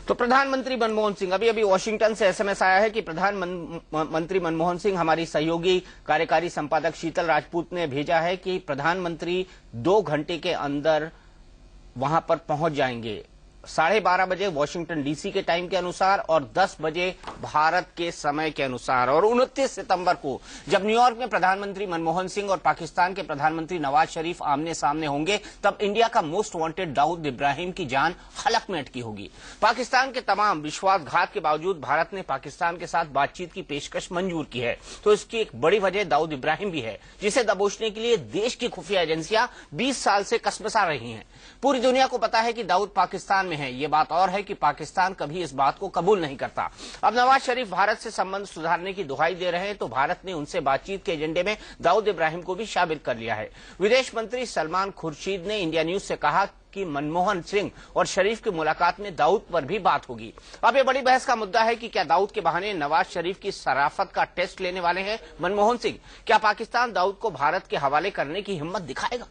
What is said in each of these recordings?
तो प्रधानमंत्री मनमोहन सिंह, अभी वॉशिंगटन से एसएमएस आया है कि प्रधानमंत्री मनमोहन सिंह, हमारी सहयोगी कार्यकारी संपादक शीतल राजपूत ने भेजा है कि प्रधानमंत्री 2 घंटे के अंदर वहां पर पहुंच जाएंगे, 12:30 बजे वॉशिंगटन डीसी के टाइम के अनुसार और 10 बजे भारत के समय के अनुसार। और 29 सितंबर को जब न्यूयॉर्क में प्रधानमंत्री मनमोहन सिंह और पाकिस्तान के प्रधानमंत्री नवाज शरीफ आमने सामने होंगे, तब इंडिया का मोस्ट वांटेड दाऊद इब्राहिम की जान हलक में अटकी होगी। पाकिस्तान के तमाम विश्वासघात के बावजूद भारत ने पाकिस्तान के साथ बातचीत की पेशकश मंजूर की है, तो इसकी एक बड़ी वजह दाऊद इब्राहिम भी है, जिसे दबोचने के लिए देश की खुफिया एजेंसियां 20 साल से कसमसा रही हैं। पूरी दुनिया को पता है कि दाऊद पाकिस्तान में है, ये बात और है कि पाकिस्तान कभी इस बात को कबूल नहीं करता। अब नवाज शरीफ भारत से संबंध सुधारने की दुहाई दे रहे हैं, तो भारत ने उनसे बातचीत के एजेंडे में दाऊद इब्राहिम को भी शामिल कर लिया है। विदेश मंत्री सलमान खुर्शीद ने इंडिया न्यूज से कहा कि मनमोहन सिंह और शरीफ की मुलाकात में दाऊद पर भी बात होगी। अब ये बड़ी बहस का मुद्दा है कि क्या दाऊद के बहाने नवाज शरीफ की शराफत का टेस्ट लेने वाले हैं मनमोहन सिंह? क्या पाकिस्तान दाऊद को भारत के हवाले करने की हिम्मत दिखाएगा?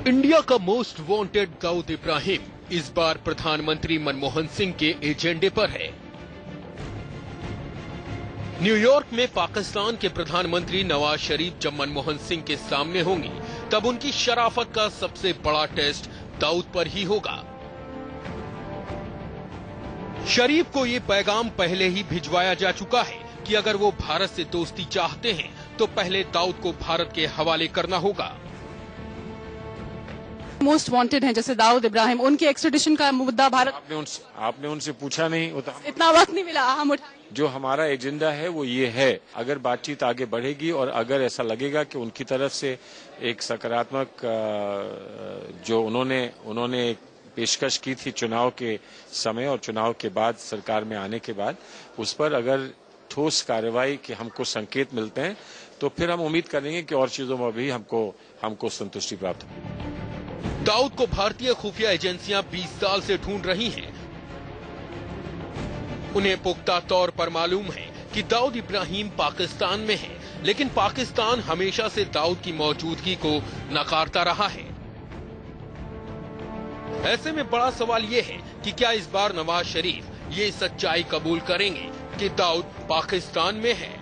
इंडिया का मोस्ट वांटेड दाऊद इब्राहिम इस बार प्रधानमंत्री मनमोहन सिंह के एजेंडे पर है। न्यूयॉर्क में पाकिस्तान के प्रधानमंत्री नवाज शरीफ जब मनमोहन सिंह के सामने होंगे, तब उनकी शराफत का सबसे बड़ा टेस्ट दाऊद पर ही होगा। शरीफ को ये पैगाम पहले ही भिजवाया जा चुका है कि अगर वो भारत से दोस्ती चाहते हैं तो पहले दाऊद को भारत के हवाले करना होगा। मोस्ट वांटेड हैं जैसे दाऊद इब्राहिम, उनके एक्स्ट्रेडिशन का मुद्दा भारत आपने उनसे पूछा नहीं होता, इतना वक्त नहीं मिला। हम जो हमारा एजेंडा है वो ये है, अगर बातचीत आगे बढ़ेगी और अगर ऐसा लगेगा कि उनकी तरफ से एक सकारात्मक जो उन्होंने एक पेशकश की थी चुनाव के समय और चुनाव के बाद सरकार में आने के बाद, उस पर अगर ठोस कार्रवाई के हमको संकेत मिलते हैं तो फिर हम उम्मीद करेंगे कि और चीजों में भी हमको संतुष्टि प्राप्त हो। दाऊद को भारतीय खुफिया एजेंसियां 20 साल से ढूंढ रही हैं। उन्हें पुख्ता तौर पर मालूम है कि दाऊद इब्राहिम पाकिस्तान में है, लेकिन पाकिस्तान हमेशा से दाऊद की मौजूदगी को नकारता रहा है। ऐसे में बड़ा सवाल यह है कि क्या इस बार नवाज शरीफ ये सच्चाई कबूल करेंगे कि दाऊद पाकिस्तान में है।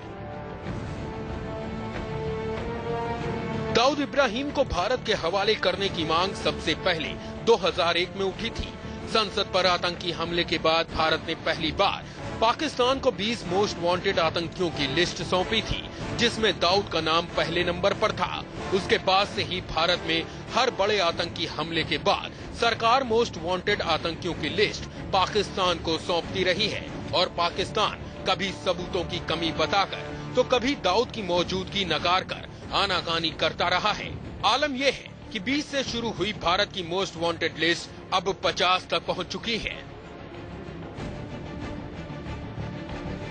दाऊद इब्राहिम को भारत के हवाले करने की मांग सबसे पहले 2001 में उठी थी। संसद पर आतंकी हमले के बाद भारत ने पहली बार पाकिस्तान को 20 मोस्ट वांटेड आतंकियों की लिस्ट सौंपी थी, जिसमें दाऊद का नाम पहले नंबर पर था। उसके बाद से ही भारत में हर बड़े आतंकी हमले के बाद सरकार मोस्ट वांटेड आतंकियों की लिस्ट पाकिस्तान को सौंपती रही है, और पाकिस्तान कभी सबूतों की कमी बताकर तो कभी दाऊद की मौजूदगी नकार कर आनाकानी करता रहा है। आलम यह है कि 20 से शुरू हुई भारत की मोस्ट वांटेड लिस्ट अब 50 तक पहुंच चुकी है।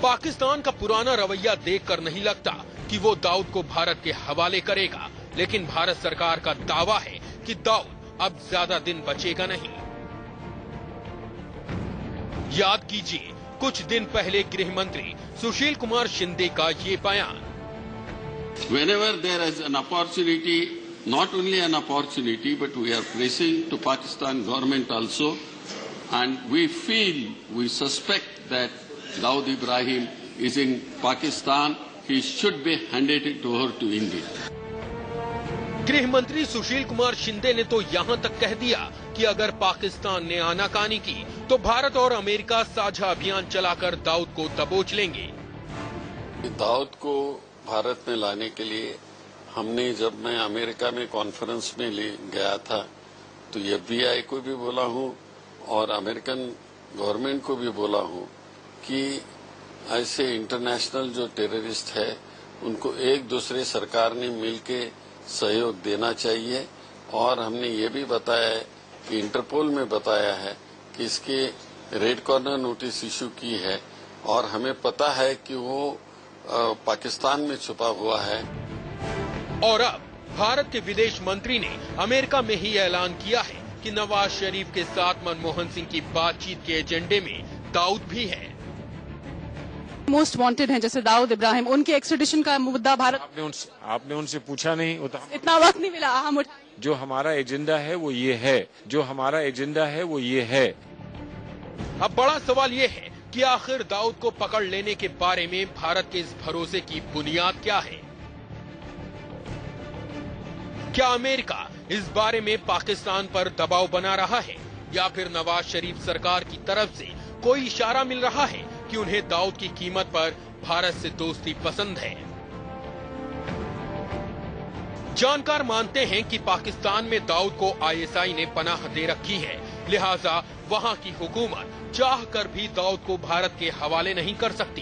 पाकिस्तान का पुराना रवैया देखकर नहीं लगता कि वो दाऊद को भारत के हवाले करेगा, लेकिन भारत सरकार का दावा है कि दाऊद अब ज्यादा दिन बचेगा नहीं। याद कीजिए, कुछ दिन पहले गृह मंत्री सुशील कुमार शिंदे का ये बयान, Whenever there is an opportunity, not only an opportunity, but we are pressing to Pakistan government also, and we suspect that Dawood Ibrahim is in Pakistan, he should be handed over to India. गृह मंत्री सुशील कुमार शिंदे ने तो यहां तक कह दिया कि अगर पाकिस्तान ने आनाकानी की तो भारत और अमेरिका साझा अभियान चलाकर दाऊद को दबोच लेंगे। दाऊद को भारत में लाने के लिए जब मैं अमेरिका में कॉन्फ्रेंस में गया था, तो FBI को भी बोला हूं और अमेरिकन गवर्नमेंट को भी बोला हूं कि ऐसे इंटरनेशनल जो टेररिस्ट है उनको एक दूसरे सरकार ने मिलके सहयोग देना चाहिए। और हमने ये भी बताया है कि इंटरपोल में बताया है कि इसके रेड कॉर्नर नोटिस इशू की है, और हमें पता है कि वो पाकिस्तान में छुपा हुआ है। और अब भारत के विदेश मंत्री ने अमेरिका में ही ऐलान किया है कि नवाज शरीफ के साथ मनमोहन सिंह की बातचीत के एजेंडे में दाऊद भी है। मोस्ट वांटेड हैं जैसे दाऊद इब्राहिम, उनके एक्सट्रेडिशन का मुद्दा भारत, आपने उनसे पूछा नहीं? वो तो इतना वक्त नहीं मिला। हम जो हमारा एजेंडा है वो ये है, जो हमारा एजेंडा है वो ये है। अब बड़ा सवाल ये है कि आखिर दाऊद को पकड़ लेने के बारे में भारत के इस भरोसे की बुनियाद क्या है? क्या अमेरिका इस बारे में पाकिस्तान पर दबाव बना रहा है, या फिर नवाज शरीफ सरकार की तरफ से कोई इशारा मिल रहा है कि उन्हें दाऊद की कीमत पर भारत से दोस्ती पसंद है? जानकार मानते हैं कि पाकिस्तान में दाऊद को आईएसआई ने पनाह दे रखी है, लिहाजा वहां की हुकूमत चाह कर भी दाऊद को भारत के हवाले नहीं कर सकती।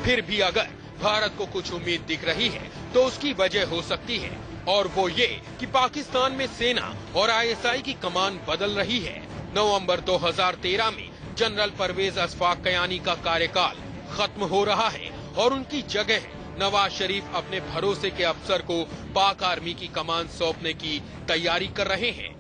फिर भी अगर भारत को कुछ उम्मीद दिख रही है तो उसकी वजह हो सकती है, और वो ये कि पाकिस्तान में सेना और आईएसआई की कमान बदल रही है। नवंबर 2013 में जनरल परवेज अशफाक कयानी का कार्यकाल खत्म हो रहा है और उनकी जगह नवाज शरीफ अपने भरोसे के अफसर को पाक आर्मी की कमान सौंपने की तैयारी कर रहे हैं।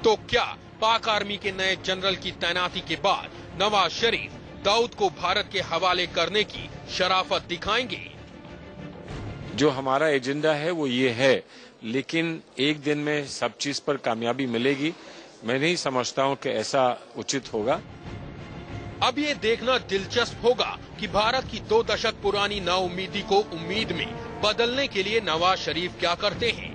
तो क्या पाक आर्मी के नए जनरल की तैनाती के बाद नवाज शरीफ दाऊद को भारत के हवाले करने की शराफत दिखाएंगे? जो हमारा एजेंडा है वो ये है, लेकिन एक दिन में सब चीज पर कामयाबी मिलेगी। मैं नहीं समझता हूं कि ऐसा उचित होगा। अब ये देखना दिलचस्प होगा कि भारत की 2 दशक पुरानी नाउम्मीदी को उम्मीद में बदलने के लिए नवाज शरीफ क्या करते हैं।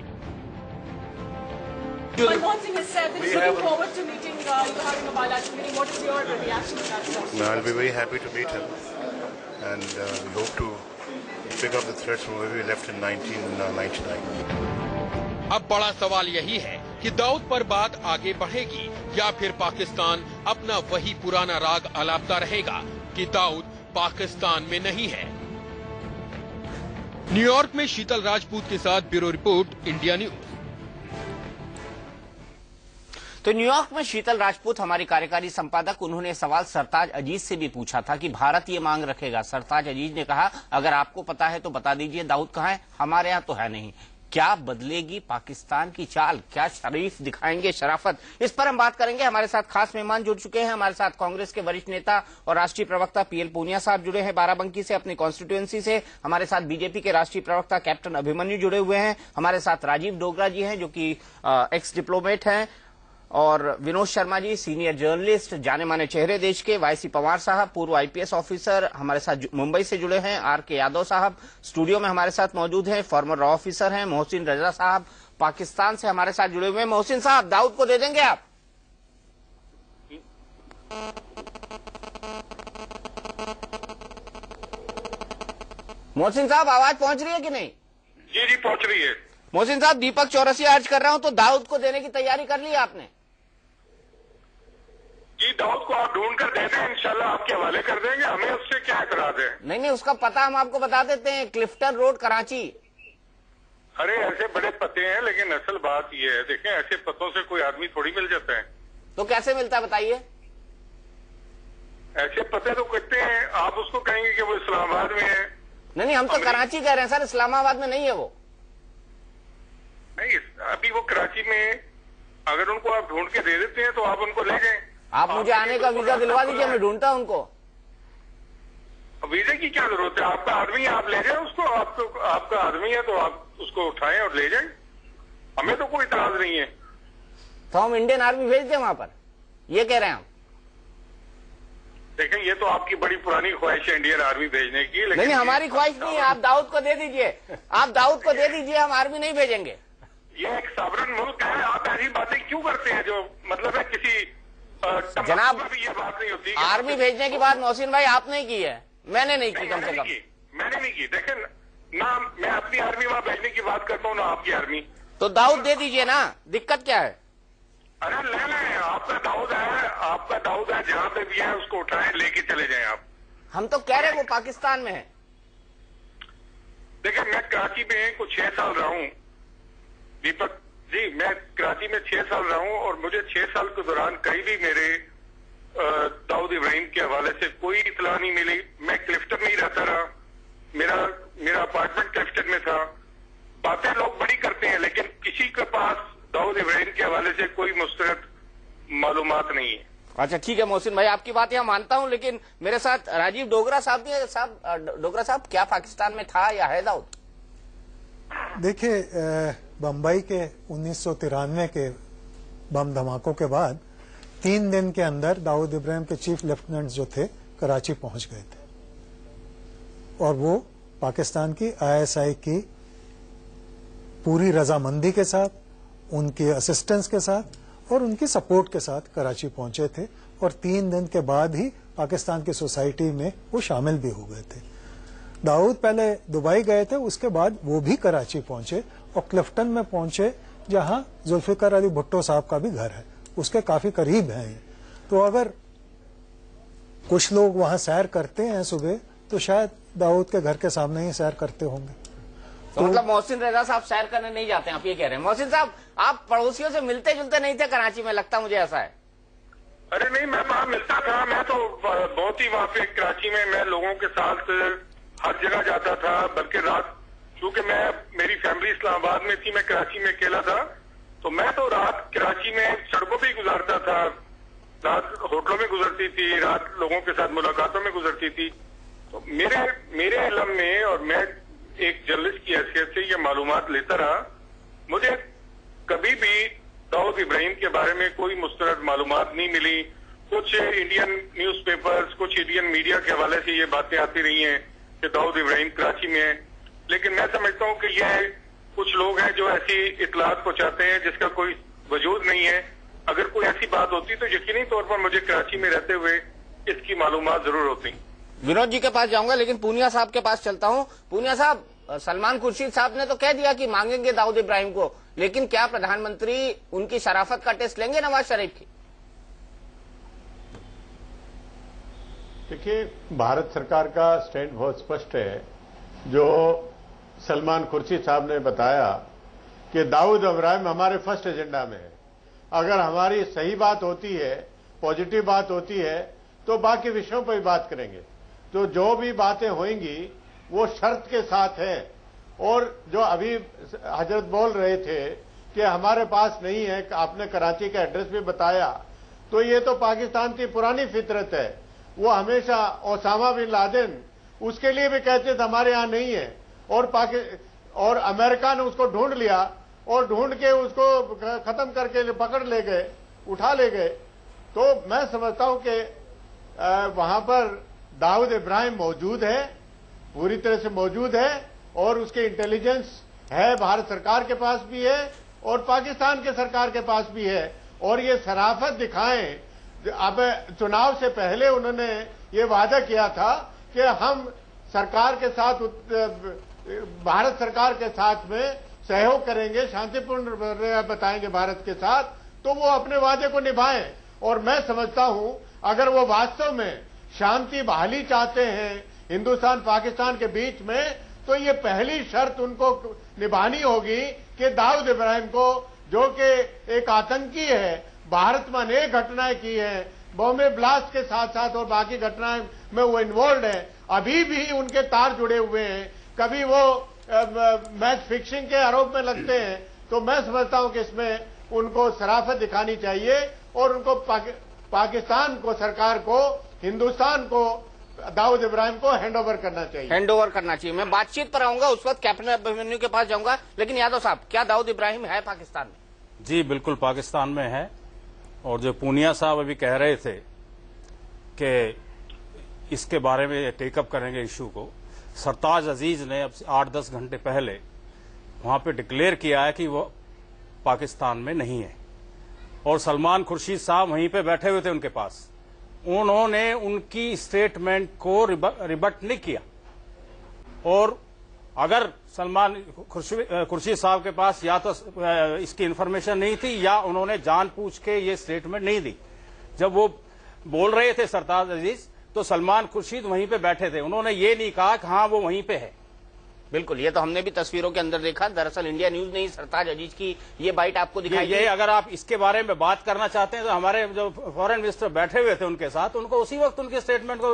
Manmohan Singh has said that he's looking forward to meeting you having a bilateral meeting. What is your reaction to that, sir? No, I'll be very happy to meet him, and we hope to pick up the threads from where we left in 1999. अब बड़ा सवाल यही है कि दाऊद पर बात आगे बढ़ेगी या फिर पाकिस्तान अपना वही पुराना राग अलापता रहेगा कि दाऊद पाकिस्तान में नहीं है। न्यूयॉर्क में शीतल राजपूत के साथ ब्यूरो रिपोर्ट, इंडिया न्यूज। तो न्यूयॉर्क में शीतल राजपूत हमारी कार्यकारी संपादक, उन्होंने सवाल सरताज अजीज से भी पूछा था कि भारत ये मांग रखेगा। सरताज अजीज ने कहा, अगर आपको पता है तो बता दीजिए दाऊद कहाँ है, हमारे यहाँ तो है नहीं। क्या बदलेगी पाकिस्तान की चाल, क्या शरीफ दिखाएंगे शराफत, इस पर हम बात करेंगे। हमारे साथ खास मेहमान जुड़ चुके हैं। हमारे साथ कांग्रेस के वरिष्ठ नेता और राष्ट्रीय प्रवक्ता पीएल पूनिया साहब जुड़े हैं बाराबंकी से, अपनी कॉन्स्टिट्यूएंसी से। हमारे साथ बीजेपी के राष्ट्रीय प्रवक्ता कैप्टन अभिमन्यु जुड़े हुए हैं। हमारे साथ राजीव डोगरा जी हैं जो कि एक्स डिप्लोमेट हैं, और विनोद शर्मा जी सीनियर जर्नलिस्ट, जाने माने चेहरे देश के। वाईसी पवार साहब पूर्व आईपीएस ऑफिसर हमारे साथ मुंबई से जुड़े हैं। आर.के. यादव साहब स्टूडियो में हमारे साथ मौजूद हैं, फॉर्मर रॉ ऑफिसर हैं। मोहसिन रजा साहब पाकिस्तान से हमारे साथ जुड़े हुए हैं। मोहसिन साहब, दाऊद को दे देंगे आप? मोहसिन साहब, आवाज पहुंच रही है कि नहीं? जी पहुंच रही है। मोहसिन साहब, दीपक चौरसिया अर्ज कर रहा हूं, तो दाऊद को देने की तैयारी कर ली आपने? जी, दाऊद को आप ढूंढ कर दे दें, इंशाल्लाह आपके हवाले कर देंगे। हमें उससे क्या एतराज है? नहीं, उसका पता हम आपको बता देते हैं, क्लिफ्टन रोड, कराची। अरे ऐसे बड़े पते हैं, लेकिन असल बात ये है, देखें ऐसे पतों से कोई आदमी थोड़ी मिल जाता है। तो कैसे मिलता है बताइए? ऐसे पते तो कहते हैं, आप उसको कहेंगे कि वो इस्लामाबाद में है। नहीं, हम तो कराची कह रहे हैं सर, इस्लामाबाद में नहीं है वो। नहीं, अभी वो कराची में, अगर उनको आप ढूंढ के दे देते हैं तो आप उनको ले जाएं। आप मुझे आने का वीजा दिलवा दीजिए, मैं ढूंढता हूं उनको। वीजे की क्या जरूरत है? आपका आदमी है, आप ले जाए उसको। आपका आदमी है तो आप उसको उठाएं और ले जाएं, हमें तो कोई इतराज नहीं है। तो हम इंडियन आर्मी भेज दें वहां पर, ये कह रहे हैं हम? देखें, ये तो आपकी बड़ी पुरानी ख्वाहिश है इंडियन आर्मी भेजने की, लेकिन नहीं, हमारी ख्वाहिश नहीं है। आप दाऊद को दे दीजिए, आप दाऊद को दे दीजिए, हम आर्मी नहीं भेजेंगे। ये एक सावरन मुल्क है, आप ऐसी बातें क्यों करते हैं जो मतलब है किसी जनाब, भी ये बात नहीं होती। आर्मी भेजने की बात मोहसिन भाई आपने की है, मैंने नहीं की। कम से कम मैंने नहीं की। देखें ना, मैं अपनी आर्मी वहां भेजने की बात करता हूँ ना आपकी आर्मी। तो दाऊद दे दीजिए ना, दिक्कत क्या है? अरे ले लें, आपका दाऊद है, आपका दाऊद है, जहां पे भी है उसको उठाएं, लेके चले जाएं आप। हम तो कह रहे हैं वो पाकिस्तान में है। देखिए, मैं कराची में कुछ 6 साल रहा हूँ दीपक जी, मैं कराची में 6 साल रहा हूँ, और मुझे 6 साल के दौरान कहीं भी मेरे दाऊद इब्राहिम के हवाले से कोई इतला नहीं मिली। मैं क्लिफ्टन में ही रहता रहा, मेरा अपार्टमेंट क्लिफ्टन में था। बातें लोग बड़ी करते हैं, लेकिन किसी के पास दाऊद इब्राहिम के हवाले से कोई मुस्तरद मालूमात नहीं है। अच्छा ठीक है मोहसिन भाई, आपकी बात यहाँ मानता हूँ, लेकिन मेरे साथ राजीव डोगरा साहब भी है। साहब डोगरा साहब, क्या पाकिस्तान में था या है दाऊद? देखिए, बम्बई के 1993 के बम धमाकों के बाद 3 दिन के अंदर दाऊद इब्राहिम के चीफ लेफ्टिनेंट जो थे कराची पहुंच गए थे और वो पाकिस्तान की ISI की पूरी रजामंदी के साथ, उनके असिस्टेंस के साथ और उनकी सपोर्ट के साथ कराची पहुंचे थे और 3 दिन के बाद ही पाकिस्तान की सोसाइटी में वो शामिल भी हो गए थे। दाऊद पहले दुबई गए थे, उसके बाद वो भी कराची पहुंचे और क्लिफ्टन में पहुंचे जहां जुल्फिकार अली भुट्टो साहब का भी घर है, उसके काफी करीब है ये। तो अगर कुछ लोग वहां सैर करते हैं सुबह, तो शायद दाऊद के घर के सामने ही सैर करते होंगे। तो मतलब मोहसिन रजा साहब सैर करने नहीं जाते हैं, आप ये कह रहे हैं? मोहसिन साहब, आप पड़ोसियों से मिलते जुलते नहीं थे कराची में, लगता मुझे ऐसा है। अरे नहीं, मैं वहां मिलता था। मैं तो बहुत ही वहां पे कराची में मैं लोगों के साथ हर जगह जाता था, बल्कि रात, चूंकि मेरी फैमिली इस्लामाबाद में थी, मैं कराची में अकेला था, तो मैं तो रात कराची में सड़कों पे गुजारता था, रात होटलों में गुजरती थी, रात लोगों के साथ मुलाकातों में गुजरती थी। तो मेरे इल्म में, और मैं एक जर्नलिस्ट की हैसियत से ये मालूमात लेता रहा, मुझे कभी भी दाऊद इब्राहिम के बारे में कोई मुस्तरद मालूमात नहीं मिली। कुछ इंडियन न्यूज़पेपर्स, कुछ इंडियन मीडिया के हवाले से ये बातें आती रही हैं कि दाऊद इब्राहिम कराची में है, लेकिन मैं समझता हूँ कि ये कुछ लोग हैं जो ऐसी इतलात पहुंचाते हैं जिसका कोई वजूद नहीं है। अगर कोई ऐसी बात होती तो यकीनी तौर पर मुझे कराची में रहते हुए इसकी मालूमात जरूर होती। विनोद जी के पास जाऊंगा, लेकिन पूनिया साहब के पास चलता हूं। पूनिया साहब, सलमान खुर्शीद साहब ने तो कह दिया कि मांगेंगे दाऊद इब्राहिम को, लेकिन क्या प्रधानमंत्री उनकी शराफत का टेस्ट लेंगे नवाज शरीफ की? देखिए, भारत सरकार का स्टैंड बहुत स्पष्ट है। जो सलमान खुर्शीद साहब ने बताया कि दाऊद इब्राहिम हमारे फर्स्ट एजेंडा में है। अगर हमारी सही बात होती है, पॉजिटिव बात होती है, तो बाकी विषयों पर भी बात करेंगे। तो जो भी बातें होंगी वो शर्त के साथ है। और जो अभी हजरत बोल रहे थे कि हमारे पास नहीं है, आपने कराची का एड्रेस भी बताया, तो ये तो पाकिस्तान की पुरानी फितरत है। वो हमेशा ओसामा बिन लादेन उसके लिए भी कहते थे हमारे यहां नहीं है, और अमेरिका ने उसको ढूंढ लिया और ढूंढ के उसको खत्म करके पकड़ ले गए, उठा ले गए। तो मैं समझता हूं कि वहां पर दाऊद इब्राहिम मौजूद है, पूरी तरह से मौजूद है, और उसके इंटेलिजेंस है, भारत सरकार के पास भी है और पाकिस्तान के सरकार के पास भी है। और ये शराफत दिखाएं। अब चुनाव से पहले उन्होंने ये वादा किया था कि हम सरकार के साथ, भारत सरकार के साथ में सहयोग करेंगे, शांतिपूर्ण बताएंगे भारत के साथ, तो वो अपने वादे को निभाएं। और मैं समझता हूं अगर वो वास्तव में शांति बहाली चाहते हैं हिंदुस्तान पाकिस्तान के बीच में, तो ये पहली शर्त उनको निभानी होगी कि दाऊद इब्राहिम को, जो कि एक आतंकी है, भारत में अनेक घटनाएं की हैं, बॉम्बे ब्लास्ट के साथ साथ और बाकी घटनाएं में वो इन्वॉल्व है, अभी भी उनके तार जुड़े हुए हैं, कभी वो मैच फिक्सिंग के आरोप में लगते हैं। तो मैं समझता हूं कि इसमें उनको शराफत दिखानी चाहिए और उनको पाकिस्तान को, सरकार को, हिंदुस्तान को, दाऊद इब्राहिम को हैंडओवर करना चाहिए। हैंडओवर करना चाहिए। मैं बातचीत पर आऊंगा, उस वक्त कैप्टन अभिमन्यु के पास जाऊंगा, लेकिन यादव साहब, क्या दाऊद इब्राहिम है पाकिस्तान में? जी बिल्कुल पाकिस्तान में है। और जो पूनिया साहब अभी कह रहे थे कि इसके बारे में टेकअप करेंगे इशू को, सरताज अजीज ने अब 8-10 घंटे पहले वहां पे डिक्लेयर किया है कि वो पाकिस्तान में नहीं है, और सलमान खुर्शीद साहब वहीं पे बैठे हुए थे उनके पास। उन्होंने उनकी स्टेटमेंट को रिबट नहीं किया। और अगर सलमान खुर्शीद साहब के पास या तो इसकी इंफॉर्मेशन नहीं थी या उन्होंने जानबूझ के ये स्टेटमेंट नहीं दी। जब वो बोल रहे थे सरताज अजीज, तो सलमान खुर्शीद वहीं पे बैठे थे, उन्होंने ये नहीं कहा कि हाँ वो वहीं पे है। बिल्कुल, ये तो हमने भी तस्वीरों के अंदर देखा। दरअसल इंडिया न्यूज ने ही सरताज अजीज की ये बाइट आपको दिखाई। ये अगर आप इसके बारे में बात करना चाहते हैं तो हमारे जो फॉरेन मिनिस्टर बैठे हुए थे उनके साथ, उनको उसी वक्त उनके स्टेटमेंट को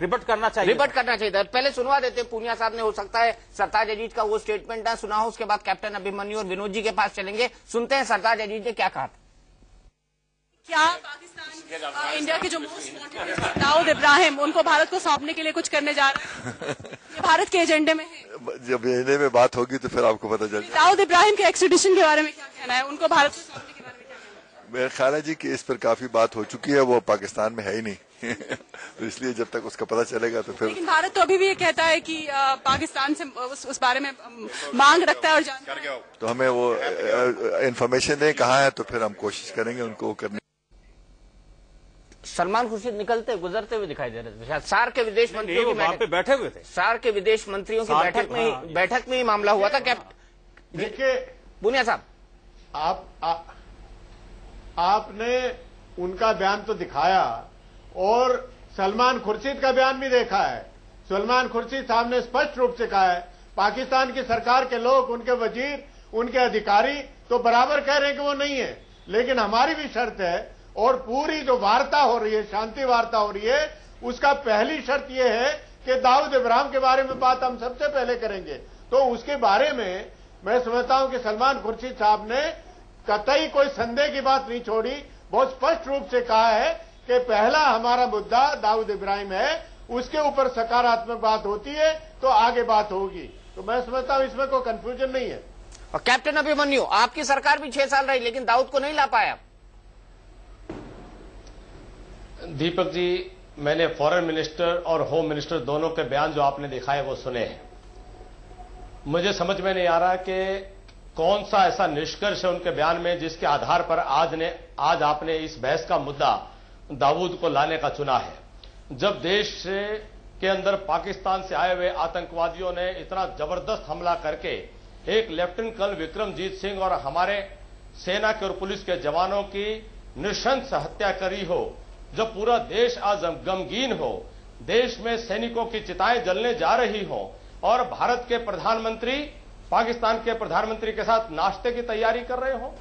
रिबट करना चाहिए। रिबट करना चाहिए था। पहले सुनवा देते पूनिया साहब ने, हो सकता है सरताज अजीज का वो स्टेटमेंट ना सुना हो, उसके बाद कैप्टन अभिमन्यु और विनोद जी के पास चलेंगे, सुनते हैं सरताज अजीज ने क्या कहा था। क्या पाकिस्तान इंडिया के जो मोस्ट वांटेड दाऊद इब्राहिम उनको भारत को सौंपने के लिए कुछ करने जा रहा है? ये भारत के एजेंडे में है। जब एजेंडे में बात होगी तो फिर आपको पता चल जाएगा। दाऊद इब्राहिम के एक्सट्रेडिशन के बारे में क्या कहना है, उनको भारत को सौंपने के बारे में क्या कहना है? मेरा ख्याल है जी कि इस पर काफी बात हो चुकी है, वो पाकिस्तान में है ही नहीं तो इसलिए जब तक उसका पता चलेगा तो फिर। लेकिन भारत तो अभी भी ये कहता है कि पाकिस्तान से उस बारे में मांग रखता है और जानता है। तो हमें वो इन्फॉर्मेशन दें कहाँ है, तो फिर हम कोशिश करेंगे उनको करने। सलमान खुर्शीद निकलते गुजरते हुए दिखाई दे रहे थे, शायद सार के विदेश मंत्रियों की बैठे हुए थे। सार के विदेश मंत्रियों की बैठक में ही मामला हुआ था। क्या देखिए बुनिया साहब, आपने उनका बयान तो दिखाया और सलमान खुर्शीद का बयान भी देखा है। सलमान खुर्शीद साहब ने स्पष्ट रूप से कहा है पाकिस्तान की सरकार के लोग, उनके वजीर, उनके अधिकारी तो बराबर कह रहे हैं कि वो नहीं है, लेकिन हमारी भी शर्त है और पूरी जो वार्ता हो रही है, शांति वार्ता हो रही है, उसका पहली शर्त यह है कि दाऊद इब्राहिम के बारे में बात हम सबसे पहले करेंगे। तो उसके बारे में मैं समझता हूं कि सलमान खुर्शीद साहब ने कतई कोई संदेह की बात नहीं छोड़ी, बहुत स्पष्ट रूप से कहा है कि पहला हमारा मुद्दा दाऊद इब्राहिम है, उसके ऊपर सकारात्मक बात होती है तो आगे बात होगी। तो मैं समझता हूं इसमें कोई कंफ्यूजन नहीं है। और कैप्टन अभिमन्यु, आपकी सरकार भी 6 साल रही लेकिन दाऊद को नहीं ला पाया। दीपक जी, मैंने फॉरेन मिनिस्टर और होम मिनिस्टर दोनों के बयान जो आपने दिखाए वो सुने हैं। मुझे समझ में नहीं आ रहा कि कौन सा ऐसा निष्कर्ष है उनके बयान में जिसके आधार पर आज आपने इस बहस का मुद्दा दाऊद को लाने का चुना है। जब देश के अंदर पाकिस्तान से आए हुए आतंकवादियों ने इतना जबरदस्त हमला करके एक लेफ्टिनेंट कर्नल विक्रमजीत सिंह और हमारे सेना के और पुलिस के जवानों की नृशंस हत्या करी हो, जब पूरा देश आज गमगीन हो, देश में सैनिकों की चिताएं जलने जा रही हो और भारत के प्रधानमंत्री पाकिस्तान के प्रधानमंत्री के साथ नाश्ते की तैयारी कर रहे हो,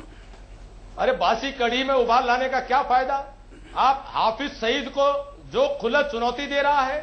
अरे बासी कड़ी में उबाल लाने का क्या फायदा? आप हाफिज सईद को जो खुला चुनौती दे रहा है,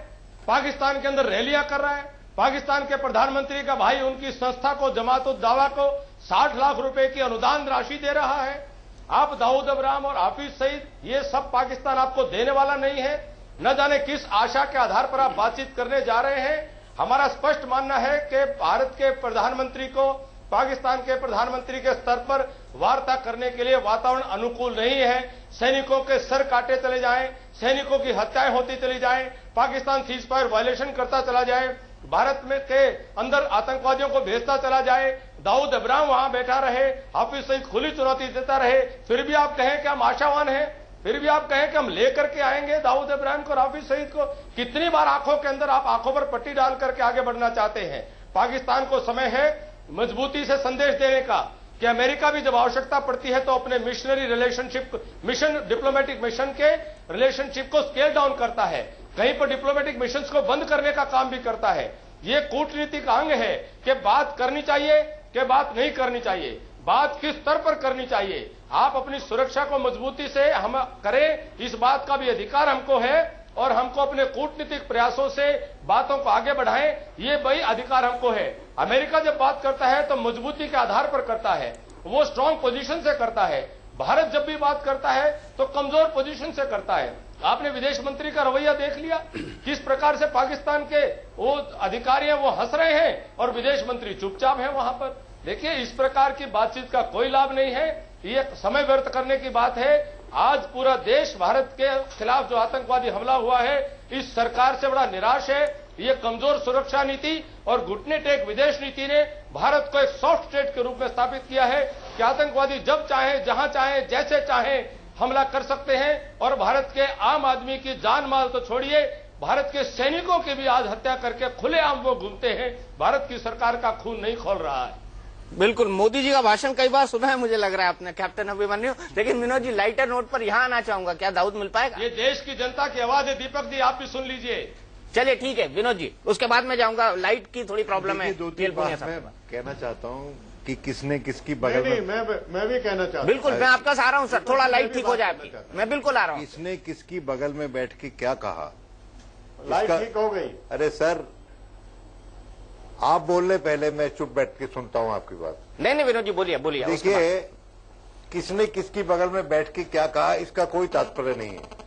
पाकिस्तान के अंदर रैलियां कर रहा है, पाकिस्तान के प्रधानमंत्री का भाई उनकी संस्था को जमात-उद-दावा को 60 लाख रुपए की अनुदान राशि दे रहा है। आप दाऊद इब्राहिम और हाफिज सईद, ये सब पाकिस्तान आपको देने वाला नहीं है। न जाने किस आशा के आधार पर आप बातचीत करने जा रहे हैं। हमारा स्पष्ट मानना है कि भारत के प्रधानमंत्री को पाकिस्तान के प्रधानमंत्री के स्तर पर वार्ता करने के लिए वातावरण अनुकूल नहीं है। सैनिकों के सर काटे चले जाएं, सैनिकों की हत्याएं होती चली जाएं, पाकिस्तान सीज फायर वायलेशन करता चला जाए, भारत में के अंदर आतंकवादियों को भेजता चला जाए, दाऊद इब्राहिम वहां बैठा रहे, हाफिज सईद खुली चुनौती देता रहे, फिर भी आप कहें कि हम आशावान हैं, फिर भी आप कहें कि हम लेकर के आएंगे दाऊद इब्राहिम को, हाफिज सईद को। कितनी बार आंखों के अंदर आप आंखों पर पट्टी डाल करके आगे बढ़ना चाहते हैं? पाकिस्तान को समय है मजबूती से संदेश देने का कि अमेरिका भी जब आवश्यकता पड़ती है तो अपने मिशनरी रिलेशनशिप, डिप्लोमेटिक मिशन के रिलेशनशिप को स्केल डाउन करता है, कहीं पर डिप्लोमेटिक मिशंस को बंद करने का काम भी करता है। ये कूटनीतिक अंग है कि बात करनी चाहिए कि बात नहीं करनी चाहिए, बात किस स्तर पर करनी चाहिए। आप अपनी सुरक्षा को मजबूती से हम करें, इस बात का भी अधिकार हमको है और हमको अपने कूटनीतिक प्रयासों से बातों को आगे बढ़ाएं, ये वही अधिकार हमको है। अमेरिका जब बात करता है तो मजबूती के आधार पर करता है, वो स्ट्रांग पोजीशन से करता है। भारत जब भी बात करता है तो कमजोर पोजीशन से करता है। आपने विदेश मंत्री का रवैया देख लिया, किस प्रकार से पाकिस्तान के वो अधिकारी हैं वो हंस रहे हैं और विदेश मंत्री चुपचाप हैं वहां पर। देखिए, इस प्रकार की बातचीत का कोई लाभ नहीं है, ये समय व्यर्थ करने की बात है। आज पूरा देश भारत के खिलाफ जो आतंकवादी हमला हुआ है, इस सरकार से बड़ा निराश है। ये कमजोर सुरक्षा नीति और घुटने टेक विदेश नीति ने भारत को एक सॉफ्ट स्टेट के रूप में स्थापित किया है कि आतंकवादी जब चाहे, जहां चाहे, जैसे चाहे हमला कर सकते हैं और भारत के आम आदमी की जान माल तो छोड़िए, भारत के सैनिकों की भी आज हत्या करके खुलेआम वो घूमते हैं। भारत की सरकार का खून नहीं खोल रहा है। बिल्कुल, मोदी जी का भाषण कई बार सुना है मुझे लग रहा है आपने, कैप्टन अभिमन्यु। लेकिन विनोद जी, लाइटर नोट पर यहाँ आना चाहूंगा, क्या दाऊद मिल पाएगा? ये देश की जनता की आवाज है दीपक जी, आप भी सुन लीजिए। चलिए ठीक है विनोद जी, उसके बाद में जाऊंगा, लाइट की थोड़ी प्रॉब्लम है। 2-3 बात मैं कहना चाहता हूँ कि किसने किसकी बगल में, मैं भी कहना चाहता हूँ। बिल्कुल, मैं आपका आ रहा हूँ सर, थोड़ा लाइट ठीक हो जाए, मैं बिल्कुल आ रहा हूँ। किसने किसकी बगल में बैठ के क्या कहा, लाइट ठीक हो गई। अरे सर, आप बोल रहे पहले, मैं चुप बैठ के सुनता हूँ आपकी बात। नहीं विनोद जी, बोलिए बोलिए। देखिए, किसने किसकी बगल में बैठ के क्या कहा इसका कोई तात्पर्य नहीं है।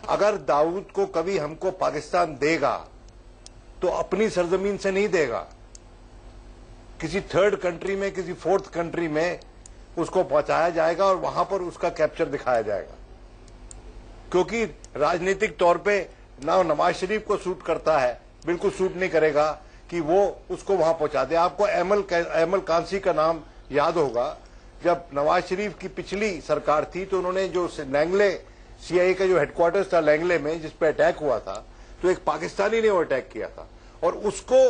अगर दाऊद को कभी हमको पाकिस्तान देगा तो अपनी सरजमीन से नहीं देगा, किसी थर्ड कंट्री में, किसी फोर्थ कंट्री में उसको पहुंचाया जाएगा और वहां पर उसका कैप्चर दिखाया जाएगा, क्योंकि राजनीतिक तौर पे ना नवाज शरीफ को सूट करता है, बिल्कुल सूट नहीं करेगा कि वो उसको वहां पहुंचा दे। आपको अहमल कांसी का नाम याद होगा, जब नवाज शरीफ की पिछली सरकार थी तो उन्होंने जो लैंगले सीआईए का जो हेडक्वार्टर्स था लैंगले में, जिस पे अटैक हुआ था, तो एक पाकिस्तानी ने वो अटैक किया था और उसको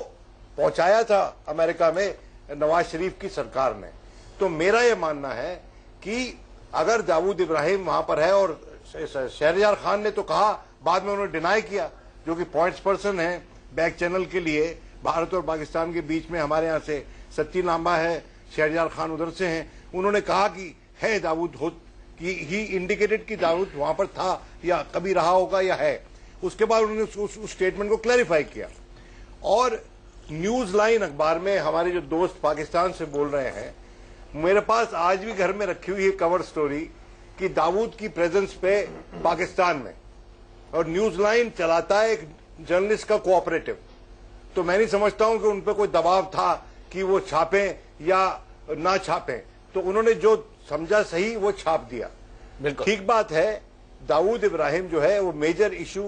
पहुंचाया था अमेरिका में नवाज शरीफ की सरकार ने। तो मेरा ये मानना है कि अगर दाऊद इब्राहिम वहां पर है, और शहरयार खान ने तो कहा, बाद में उन्होंने डिनाई किया, जो कि पॉइंट्स पर्सन है बैक चैनल के लिए भारत और पाकिस्तान के बीच में, हमारे यहाँ से सच्ची लांबा है, शहरयार खान उधर से हैं, उन्होंने कहा कि है दाऊद हो, कि ही इंडिकेटेड कि दाऊद वहां पर था या कभी रहा होगा या है। उसके बाद उन्होंने उस स्टेटमेंट को क्लैरिफाई किया। और न्यूज लाइन अखबार में हमारे जो दोस्त पाकिस्तान से बोल रहे हैं, मेरे पास आज भी घर में रखी हुई है कवर स्टोरी कि दाऊद की प्रेजेंस पे पाकिस्तान में, और न्यूज लाइन चलाता है एक जर्नलिस्ट का कोऑपरेटिव। तो मैं नहीं समझता हूं कि उन पर कोई दबाव था कि वो छापें या ना छापें, तो उन्होंने जो समझा सही वो छाप दिया। बिल्कुल ठीक बात है, दाऊद इब्राहिम जो है वो मेजर इशू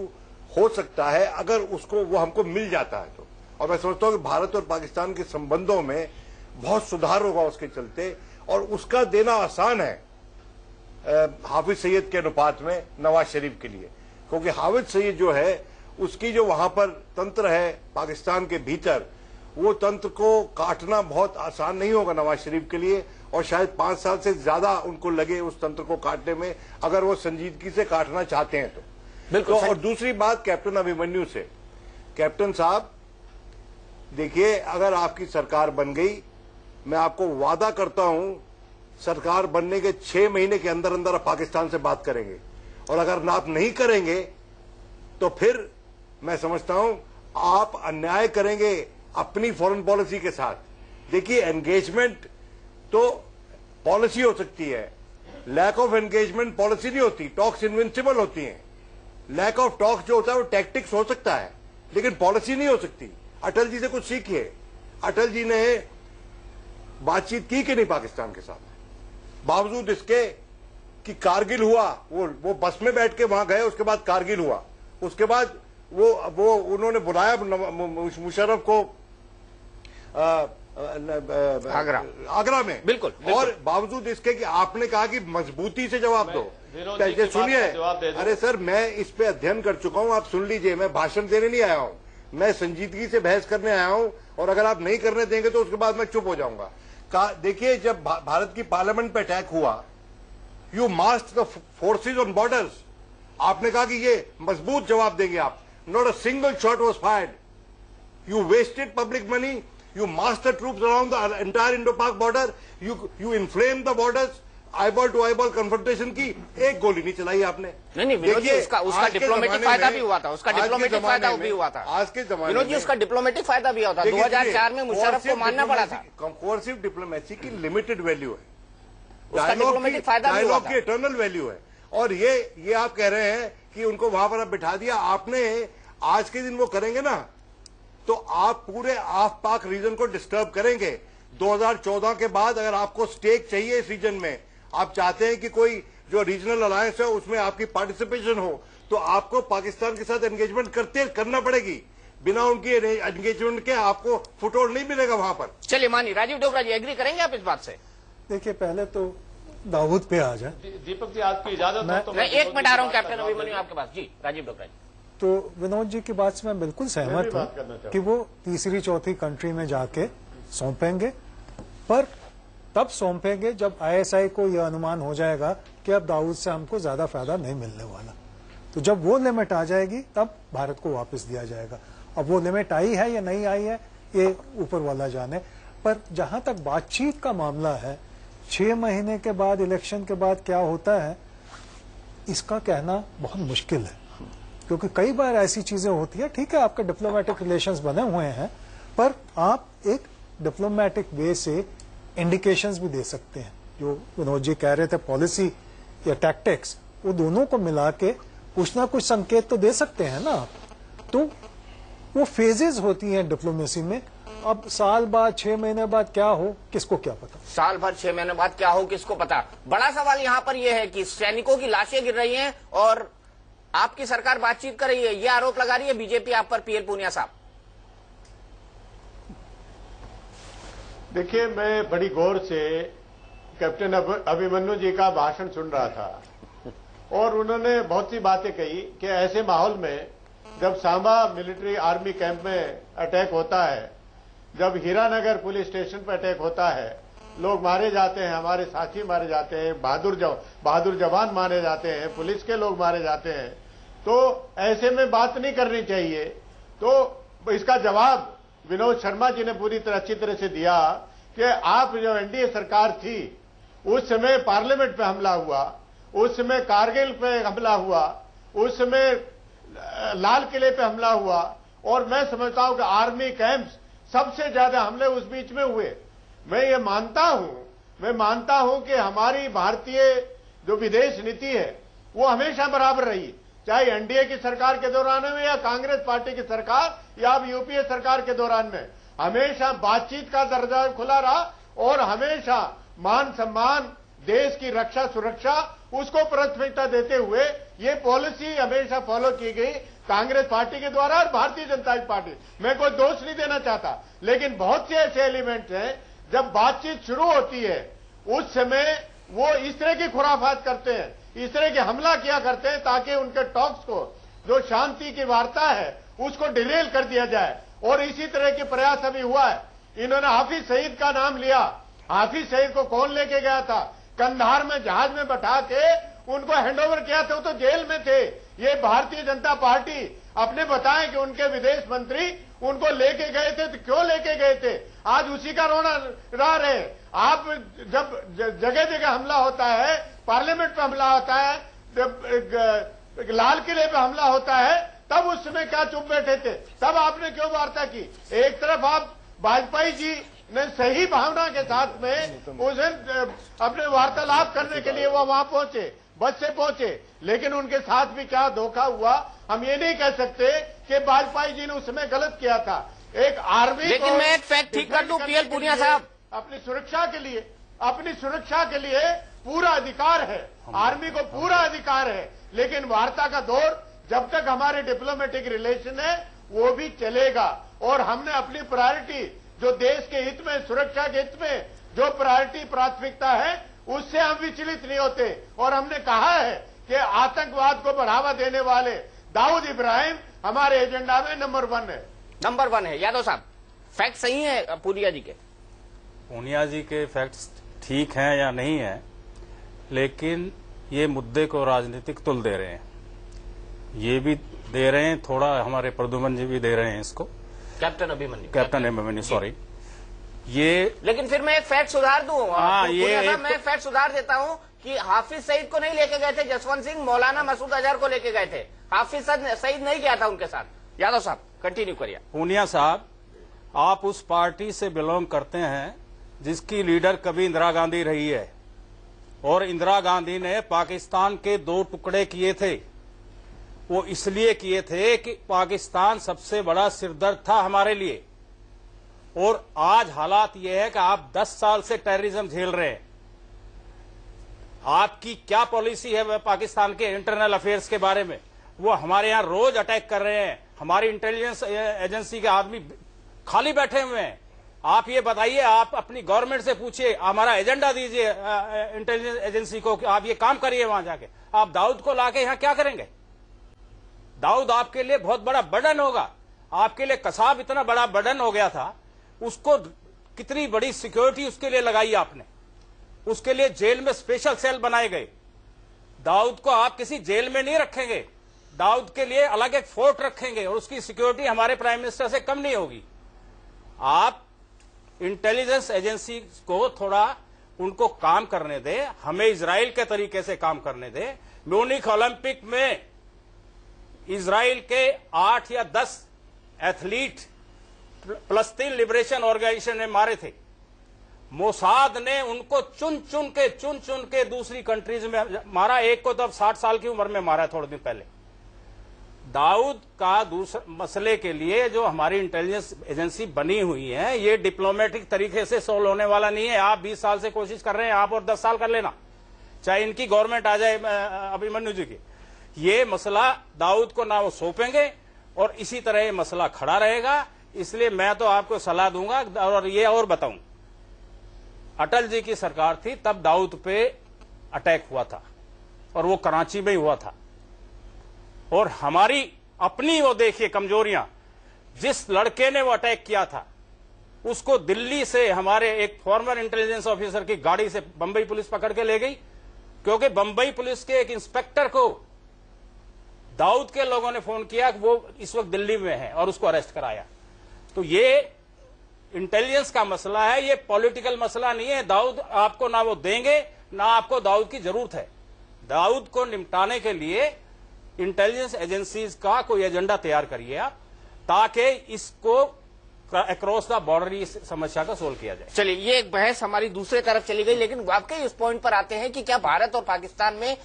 हो सकता है अगर उसको वो हमको मिल जाता है तो, और मैं समझता हूं कि भारत और पाकिस्तान के संबंधों में बहुत सुधार होगा उसके चलते, और उसका देना आसान है हाफिज सईद के अनुपात में नवाज शरीफ के लिए, क्योंकि हाफिज सईद जो है उसकी जो वहां पर तंत्र है पाकिस्तान के भीतर, वो तंत्र को काटना बहुत आसान नहीं होगा नवाज शरीफ के लिए, और शायद 5 साल से ज्यादा उनको लगे उस तंत्र को काटने में, अगर वो संजीदगी से काटना चाहते हैं तो। बिल्कुल। और दूसरी बात कैप्टन अभिमन्यु से, कैप्टन साहब देखिए, अगर आपकी सरकार बन गई, मैं आपको वादा करता हूं सरकार बनने के 6 महीने के अंदर अंदर आप पाकिस्तान से बात करेंगे, और अगर आप नहीं करेंगे तो फिर मैं समझता हूं आप अन्याय करेंगे अपनी फॉरेन पॉलिसी के साथ। देखिए, एंगेजमेंट तो पॉलिसी हो सकती है, लैक ऑफ एंगेजमेंट पॉलिसी नहीं होती, टॉक्स इनविंसिबल होती हैं। लैक ऑफ टॉक्स जो होता है वो टैक्टिक्स हो सकता है, लेकिन पॉलिसी नहीं हो सकती। अटल जी से कुछ सीखिए, अटल जी ने बातचीत की कि नहीं पाकिस्तान के साथ, बावजूद इसके कि कारगिल हुआ, वो बस में बैठ के वहां गए, उसके बाद कारगिल हुआ, उसके बाद वो उन्होंने बुलाया मुशर्रफ को आगरा में। बिल्कुल। और बावजूद इसके कि आपने कहा कि मजबूती से जवाब दो। सुनिए, अरे सर, मैं इस पे अध्ययन कर चुका हूं, आप सुन लीजिए, मैं भाषण देने नहीं आया हूं, मैं संजीदगी से बहस करने आया हूं, और अगर आप नहीं करने देंगे तो उसके बाद मैं चुप हो जाऊंगा। देखिए, जब भारत की पार्लियामेंट पे अटैक हुआ, you massed the forces on borders, आपने कहा कि ये मजबूत जवाब देंगे आप, not a single shot was fired, you wasted public money, you massed the troops around the entire Indo-Pak border, you inflamed the borders, eyeball to eyeball confrontation की, एक गोली नहीं चलाई आपने। नहीं, विनोद जी, उसका डिप्लोमेटिक फायदा भी हुआ था, उसका डिप्लोमेटिक फायदा भी हुआ था। आज के जमाने विनोद जी, उसका डिप्लोमेटिक फायदा भी हुआ था, 2004 में मुशर्रफ को मानना पड़ा था। कोऑर्सिव डिप्लोमेसी की लिमिटेड वैल्यू है, उसका डिप्लोमेटिक फायदा भी हुआ था, की इटर्नल वैल्यू है। और ये आप कह रहे हैं कि उनको वहां पर बिठा दिया आपने, आज के दिन वो करेंगे ना तो आप पूरे आफ पाक रीजन को डिस्टर्ब करेंगे। 2014 के बाद अगर आपको स्टेक चाहिए इस रीजन में, आप चाहते हैं कि कोई जो रीजनल अलायंस है उसमें आपकी पार्टिसिपेशन हो, तो आपको पाकिस्तान के साथ एंगेजमेंट करना पड़ेगी। बिना उनकी एंगेजमेंट के आपको फुटहोल्ड नहीं मिलेगा वहां पर। चलिए मानी, राजीव डोगरा जी, एग्री करेंगे आप इस बात से? देखिए, पहले तो दाऊद पे आ जाए। दीपक जी, आपकी इजाजत हो तो मैं 1 मिनट आ रहा हूं कैप्टन अभिमन्यु आपके पास। जी राजीव डोगरा जी। तो विनोद जी की बात से मैं बिल्कुल सहमत हूं कि वो तीसरी चौथी कंट्री में जाके सौंपेंगे, पर तब सौंपेंगे जब आईएसआई को यह अनुमान हो जाएगा कि अब दाऊद से हमको ज्यादा फायदा नहीं मिलने वाला। तो जब वो लिमिट आ जाएगी तब भारत को वापस दिया जाएगा। अब वो लिमिट आई है या नहीं आई है ये ऊपर वाला जाने। पर जहां तक बातचीत का मामला है, 6 महीने के बाद, इलेक्शन के बाद क्या होता है, इसका कहना बहुत मुश्किल है, क्योंकि कई बार ऐसी चीजें होती है। ठीक है, आपके डिप्लोमेटिक रिलेशंस बने हुए हैं, पर आप एक डिप्लोमेटिक वे से इंडिकेशंस भी दे सकते हैं जो विनोद जी कह रहे थे पॉलिसी या टैक्टिक्स, वो दोनों को मिला के कुछ ना कुछ संकेत तो दे सकते हैं ना। तो वो फेजेस होती हैं डिप्लोमेसी में। अब साल बाद 6 महीने बाद क्या हो किसको क्या पता। साल भर 6 महीने बाद क्या हो किसको पता। बड़ा सवाल यहाँ पर यह है कि सैनिकों की लाशें गिर रही हैं और आपकी सरकार बातचीत कर रही है, यह आरोप लगा रही है बीजेपी आप पर, पीएल पूनिया साहब। देखिए, मैं बड़ी गौर से कैप्टन अभिमन्यु जी का भाषण सुन रहा था और उन्होंने बहुत सी बातें कही कि ऐसे माहौल में जब सांबा मिलिट्री आर्मी कैंप में अटैक होता है, जब हीरानगर पुलिस स्टेशन पर अटैक होता है, लोग मारे जाते हैं, हमारे साथी मारे जाते हैं, बहादुर जवान मारे जाते हैं, पुलिस के लोग मारे जाते हैं, तो ऐसे में बात नहीं करनी चाहिए। तो इसका जवाब विनोद शर्मा जी ने पूरी तरह अच्छी तरह से दिया कि आप जो एनडीए सरकार थी उस समय पार्लियामेंट पे हमला हुआ, उस समय कारगिल पे हमला हुआ, उस समय लाल किले पे हमला हुआ, और मैं समझता हूं कि आर्मी कैंप्स सबसे ज्यादा हमले उस बीच में हुए। मैं ये मानता हूं कि हमारी भारतीय जो विदेश नीति है वो हमेशा बराबर रही, चाहे एनडीए की सरकार के दौरान में या कांग्रेस पार्टी की सरकार या अब यूपीए सरकार के दौरान में, हमेशा बातचीत का दरवाजा खुला रहा और हमेशा मान सम्मान, देश की रक्षा सुरक्षा, उसको प्राथमिकता देते हुए ये पॉलिसी हमेशा फॉलो की गई कांग्रेस पार्टी के द्वारा और भारतीय जनता पार्टी। मैं कोई दोष नहीं देना चाहता, लेकिन बहुत से ऐसे एलिमेंट हैं जब बातचीत शुरू होती है उस समय वो इस तरह की खुराफात करते हैं, इस तरह के हमला किया करते हैं ताकि उनके टॉक्स को, जो शांति की वार्ता है, उसको डिरेल कर दिया जाए। और इसी तरह के प्रयास अभी हुआ है। इन्होंने हाफिज सईद का नाम लिया। हाफिज सईद को कौन लेके गया था? कंधार में जहाज में बैठा के उनको हैंडओवर किया था, वो तो जेल में थे। ये भारतीय जनता पार्टी अपने बताएं कि उनके विदेश मंत्री उनको लेके गए थे, तो क्यों लेके गए थे? आज उसी का रोना रहा रहे। आप जब जगह जगह हमला होता है, पार्लियामेंट पे हमला होता है, जब लाल किले पे हमला होता है, तब उस समय क्या चुप बैठे थे? तब आपने क्यों वार्ता की? एक तरफ आप वाजपेयी जी ने सही भावना के साथ में उस दिन अपने वार्तालाप करने के लिए वो वहां पहुंचे, बस से पहुंचे, लेकिन उनके साथ भी क्या धोखा हुआ हम ये नहीं कह सकते कि वाजपेयी जी ने उस समय गलत किया था। एक आर्मी, लेकिन मैं एक फैक्ट ठीक कर दूं पीएल पूनिया साहब, अपनी सुरक्षा के लिए पूरा अधिकार है, आर्मी को पूरा अधिकार है, लेकिन वार्ता का दौर जब तक हमारे डिप्लोमेटिक रिलेशन है वो भी चलेगा। और हमने अपनी प्रायोरिटी जो देश के हित में, सुरक्षा के हित में जो प्राथमिकता है उससे हम विचलित नहीं होते। और हमने कहा है कि आतंकवाद को बढ़ावा देने वाले दाऊद इब्राहिम हमारे एजेंडा में नंबर 1 है। यादव साहब, फैक्ट सही है पूनिया जी के? पूनिया जी के फैक्ट्स ठीक हैं या नहीं है, लेकिन ये मुद्दे को राजनीतिक तुल दे रहे हैं। ये भी दे रहे हैं, थोड़ा हमारे प्रद्युमन जी भी दे रहे हैं इसको, कैप्टन अभिमन्यु सॉरी। ये लेकिन फिर मैं एक फैक्ट सुधार दूं। मैं फैक्ट सुधार देता हूं कि हाफिज सईद को नहीं लेके गए थे जसवंत सिंह, मौलाना मसूद अजहर को लेके गए थे। हाफिज सईद नहीं गया था उनके साथ। यादव साहब कंटिन्यू करिए। पूनिया साहब, आप उस पार्टी से बिलोंग करते हैं जिसकी लीडर कभी इंदिरा गांधी रही है, और इंदिरा गांधी ने पाकिस्तान के 2 टुकड़े किए थे। वो इसलिए किए थे कि पाकिस्तान सबसे बड़ा सिरदर्द था हमारे लिए। और आज हालात यह है कि आप 10 साल से टेररिज्म झेल रहे हैं। आपकी क्या पॉलिसी है पाकिस्तान के इंटरनल अफेयर्स के बारे में? वो हमारे यहां रोज अटैक कर रहे हैं, हमारी इंटेलिजेंस एजेंसी के आदमी खाली बैठे हुए हैं। आप ये बताइए, आप अपनी गवर्नमेंट से पूछिए, हमारा एजेंडा दीजिए इंटेलिजेंस एजेंसी को कि आप ये काम करिए वहां जाके। आप दाऊद को लाके यहां क्या करेंगे? दाऊद आपके लिए बहुत बड़ा बर्डन होगा। आपके लिए कसाब इतना बड़ा बर्डन हो गया था, उसको कितनी बड़ी सिक्योरिटी उसके लिए लगाई आपने। उसके लिए जेल में स्पेशल सेल बनाए गए। दाऊद को आप किसी जेल में नहीं रखेंगे, दाऊद के लिए अलग एक फोर्ट रखेंगे और उसकी सिक्योरिटी हमारे प्राइम मिनिस्टर से कम नहीं होगी। आप इंटेलिजेंस एजेंसी को थोड़ा उनको काम करने दे, हमें इजराइल के तरीके से काम करने दे। म्यूनिख ओलंपिक में इजराइल के 8 या 10 एथलीट फलस्तीन लिबरेशन ऑर्गेनाइजेशन ने मारे थे। मोसाद ने उनको चुन चुन के दूसरी कंट्रीज में मारा। एक को तो अब 60 साल की उम्र में मारा है थोड़े दिन पहले। दाऊद का दूसरे मसले के लिए जो हमारी इंटेलिजेंस एजेंसी बनी हुई है, ये डिप्लोमेटिक तरीके से सोल्व होने वाला नहीं है। आप 20 साल से कोशिश कर रहे हैं, आप और 10 साल कर लेना, चाहे इनकी गवर्नमेंट आ जाए अभिमन्यु जी की। ये मसला दाऊद को ना वो सौंपेंगे और इसी तरह ये मसला खड़ा रहेगा। इसलिए मैं तो आपको सलाह दूंगा और ये और बताऊं, अटल जी की सरकार थी तब दाऊद पे अटैक हुआ था और वो कराची में ही हुआ था। और हमारी अपनी वो देखिए कमजोरियां, जिस लड़के ने वो अटैक किया था उसको दिल्ली से हमारे एक फॉर्मर इंटेलिजेंस ऑफिसर की गाड़ी से बंबई पुलिस पकड़ के ले गई, क्योंकि बंबई पुलिस के एक इंस्पेक्टर को दाऊद के लोगों ने फोन किया कि वो इस वक्त दिल्ली में है और उसको अरेस्ट कराया। तो ये इंटेलिजेंस का मसला है, ये पॉलिटिकल मसला नहीं है। दाऊद आपको ना वो देंगे ना आपको दाऊद की जरूरत है। दाऊद को निपटाने के लिए इंटेलिजेंस एजेंसीज का कोई एजेंडा तैयार करिए आप, ताकि इसको अक्रॉस द बॉर्डर इस समस्या का सोल्व किया जाए। चलिए, ये एक बहस हमारी दूसरे तरफ चली गई, लेकिन वाकई इस पॉइंट पर आते हैं कि क्या भारत और पाकिस्तान में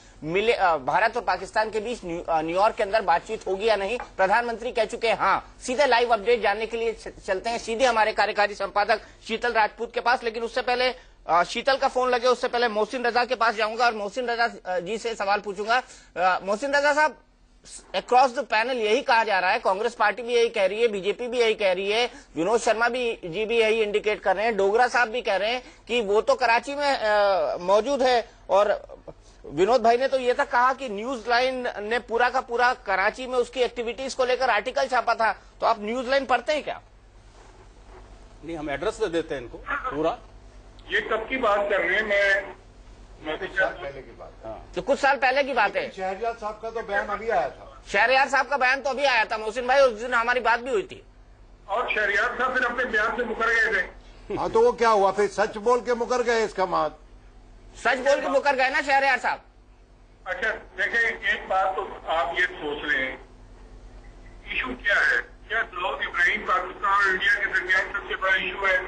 भारत और पाकिस्तान के बीच न्यूयॉर्क के अंदर बातचीत होगी या नहीं। प्रधानमंत्री कह चुके हैं हाँ। सीधे लाइव अपडेट जानने के लिए चलते हैं सीधे हमारे कार्यकारी संपादक शीतल राजपूत के पास। लेकिन उससे पहले शीतल का फोन लगे उससे पहले मोहसिन रजा के पास जाऊंगा और मोहसिन रजा जी से सवाल पूछूंगा। मोहसिन रजा साहब, अक्रॉस द पैनल यही कहा जा रहा है, कांग्रेस पार्टी भी यही कह रही है, बीजेपी भी यही कह रही है, विनोद शर्मा भी यही इंडिकेट कर रहे हैं, डोगरा साहब भी कह रहे हैं कि वो तो कराची में मौजूद है। और विनोद भाई ने तो ये तक कहा कि न्यूज लाइन ने पूरा का पूरा कराची में उसकी एक्टिविटीज को लेकर आर्टिकल छापा था। तो आप न्यूज लाइन पढ़ते हैं क्या? नहीं, हम एड्रेस तो देते हैं इनको पूरा। ये कब की बात कर रहे हैं? मैं कुछ साल पहले की बात है। तो कुछ साल पहले की बात है। शहरयार साहब का तो बयान अभी आया था। शहरयार साहब का बयान तो अभी आया था मोहसिन भाई, उस दिन हमारी बात भी हुई थी। और शहरयार साहब फिर अपने बयान से मुकर गए थे। हाँ, तो वो क्या हुआ फिर? सच बोल के मुकर गए इसका मात? सच बोल के मुकर गए ना शहरयार साहब। अच्छा देखें, एक बात तो आप ये सोच रहे हैं, इशू क्या है? क्या दाऊद इब्राहिम पाकिस्तान और इंडिया के दरमियान सबसे बड़ा इशू है,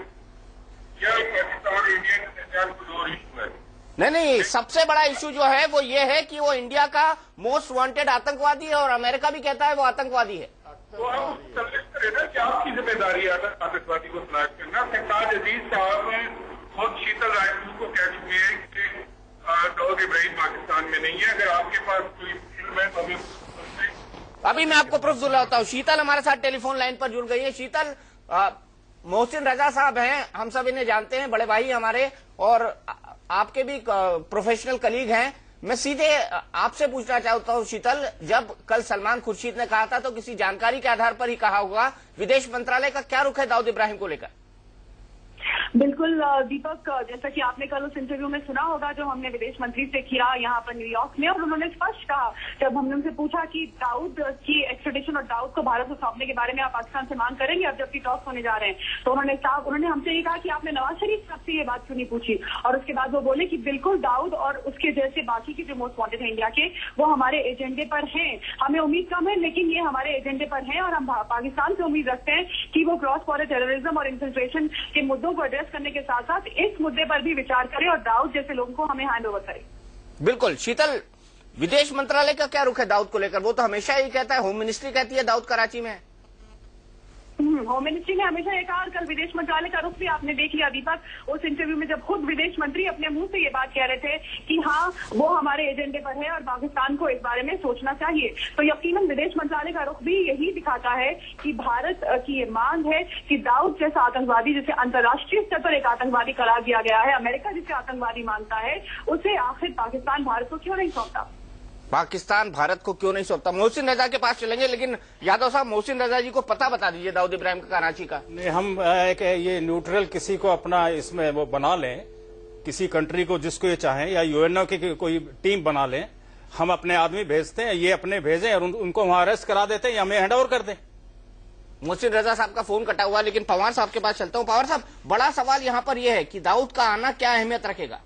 या पाकिस्तान और इंडिया के दरमियान कोई और इशू है? नहीं, सबसे बड़ा इशू जो है वो ये है कि वो इंडिया का मोस्ट वांटेड आतंकवादी है और अमेरिका भी कहता है वो आतंकवादी है। तो आप करें ना कि आपकी जिम्मेदारी है आतंकवादी को तलाश करना। सरताज अजीज साहब खुद शीतल राजपूत को कह चुके हैं कि दाऊद इब्राहिम पाकिस्तान में नहीं है। अगर आपके पास कोई फिल्म है तो अभी मैं आपको प्रूफ दिलाता हूँ। शीतल हमारे साथ टेलीफोन लाइन पर जुड़ गई है। शीतल, मोहसिन रजा साहब हैं, हम सब इन्हें जानते हैं, बड़े भाई हमारे और आपके भी प्रोफेशनल कलीग हैं। मैं सीधे आपसे पूछना चाहता हूं शीतल, जब कल सलमान खुर्शीद ने कहा था तो किसी जानकारी के आधार पर ही कहा होगा, विदेश मंत्रालय का क्या रुख है दाऊद इब्राहिम को लेकर? बिल्कुल दीपक, जैसा कि आपने कल उस इंटरव्यू में सुना होगा जो हमने विदेश मंत्री से किया यहाँ पर न्यूयॉर्क में, और उन्होंने स्पष्ट कहा जब हमने उनसे पूछा कि दाऊद की एक्स्ट्रेडिशन और दाऊद को भारत को सौंपने के बारे में आप पाकिस्तान से मांग करेंगे अब जबकि टॉक्स होने जा रहे हैं, तो उन्होंने हमसे ये कहा कि आपने नवाज शरीफ साहब से ये बात क्यों नहीं पूछी। और उसके बाद वो बोले कि बिल्कुल दाऊद और उसके जैसे बाकी के जो मोस्ट वांटेड है इंडिया के, वो हमारे एजेंडे पर हैं। हमें उम्मीद कम है लेकिन ये हमारे एजेंडे पर हैं और हम पाकिस्तान से उम्मीद रखते हैं कि वो क्रॉस बॉर्डर टेररिज्म और इन्फिल्ट्रेशन के मुद्दों को एड्रेस करने के साथ साथ इस मुद्दे पर भी विचार करें और दाऊद जैसे लोगों को हमें हैंड ओवर करें। बिल्कुल। शीतल, विदेश मंत्रालय का क्या रुख है दाऊद को लेकर? वो तो हमेशा यही कहता है, होम मिनिस्ट्री कहती है दाऊद कराची में है। होम मिनिस्ट्री ने हमेशा ये कहा, कल विदेश मंत्रालय का रुख भी आपने देख लिया दीपक, उस इंटरव्यू में जब खुद विदेश मंत्री अपने मुंह से ये बात कह रहे थे कि हाँ वो हमारे एजेंडे पर है और पाकिस्तान को इस बारे में सोचना चाहिए। तो यकीनन विदेश मंत्रालय का रुख भी यही दिखाता है कि भारत की ये मांग है कि दाऊद जैसा आतंकवादी, जिसे अंतर्राष्ट्रीय स्तर पर एक आतंकवादी करार दिया गया है, अमेरिका जिसे आतंकवादी मानता है, उसे आखिर पाकिस्तान भारत को क्यों नहीं सौंपता? पाकिस्तान भारत को क्यों नहीं सौंपता? मोहसिन रजा के पास चलेंगे, लेकिन यादव साहब मोहसिन रजा जी को पता बता दीजिए दाऊद इब्राहिम का कराची का। नहीं, हम ये न्यूट्रल किसी को अपना इसमें वो बना लें, किसी कंट्री को जिसको ये चाहें, या यूएनओ की कोई टीम बना लें, हम अपने आदमी भेजते हैं, ये अपने भेजें और उनको वहां अरेस्ट करा देते हैं या हमें हैंड ओवर कर दें। मोहसिन रजा साहब का फोन कटा हुआ, लेकिन पवार साहब के पास चलता हूं। पवार साहब, बड़ा सवाल यहां पर यह है कि दाऊद का आना क्या अहमियत रखेगा?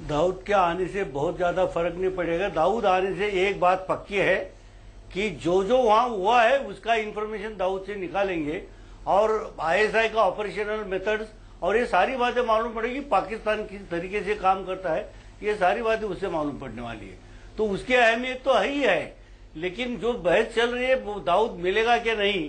दाऊद के आने से बहुत ज्यादा फर्क नहीं पड़ेगा। दाऊद आने से एक बात पक्की है कि जो वहां हुआ है उसका इंफॉर्मेशन दाऊद से निकालेंगे और ISI का ऑपरेशनल मेथड्स, और ये सारी बातें मालूम पड़ेगी पाकिस्तान किस तरीके से काम करता है, ये सारी बातें उससे मालूम पड़ने वाली है। तो उसकी अहमियत तो है ही है, लेकिन जो बहस चल रही है वो दाऊद मिलेगा क्या नहीं,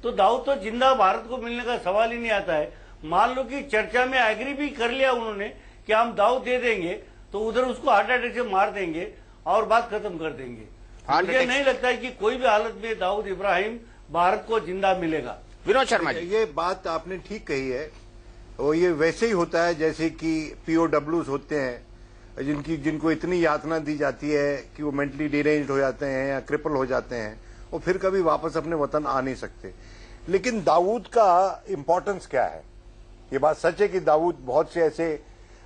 तो दाऊद तो जिंदा भारत को मिलने का सवाल ही नहीं आता है। मान लो कि चर्चा में एग्री भी कर लिया उन्होंने कि हम दाऊद दे देंगे, तो उधर उसको हार्ट अटैक से मार देंगे और बात खत्म कर देंगे। मुझे नहीं लगता है कि कोई भी हालत में दाऊद इब्राहिम भारत को जिंदा मिलेगा। विनोद शर्मा जी, ये बात आपने ठीक कही है, और ये वैसे ही होता है जैसे कि POWs होते हैं जिनको इतनी यातना दी जाती है कि वो मेंटली डिरेंज्ड हो जाते हैं या क्रिपल हो जाते हैं और फिर कभी वापस अपने वतन आ नहीं सकते। लेकिन दाऊद का इंपॉर्टेंस क्या है? ये बात सच है कि दाऊद बहुत से ऐसे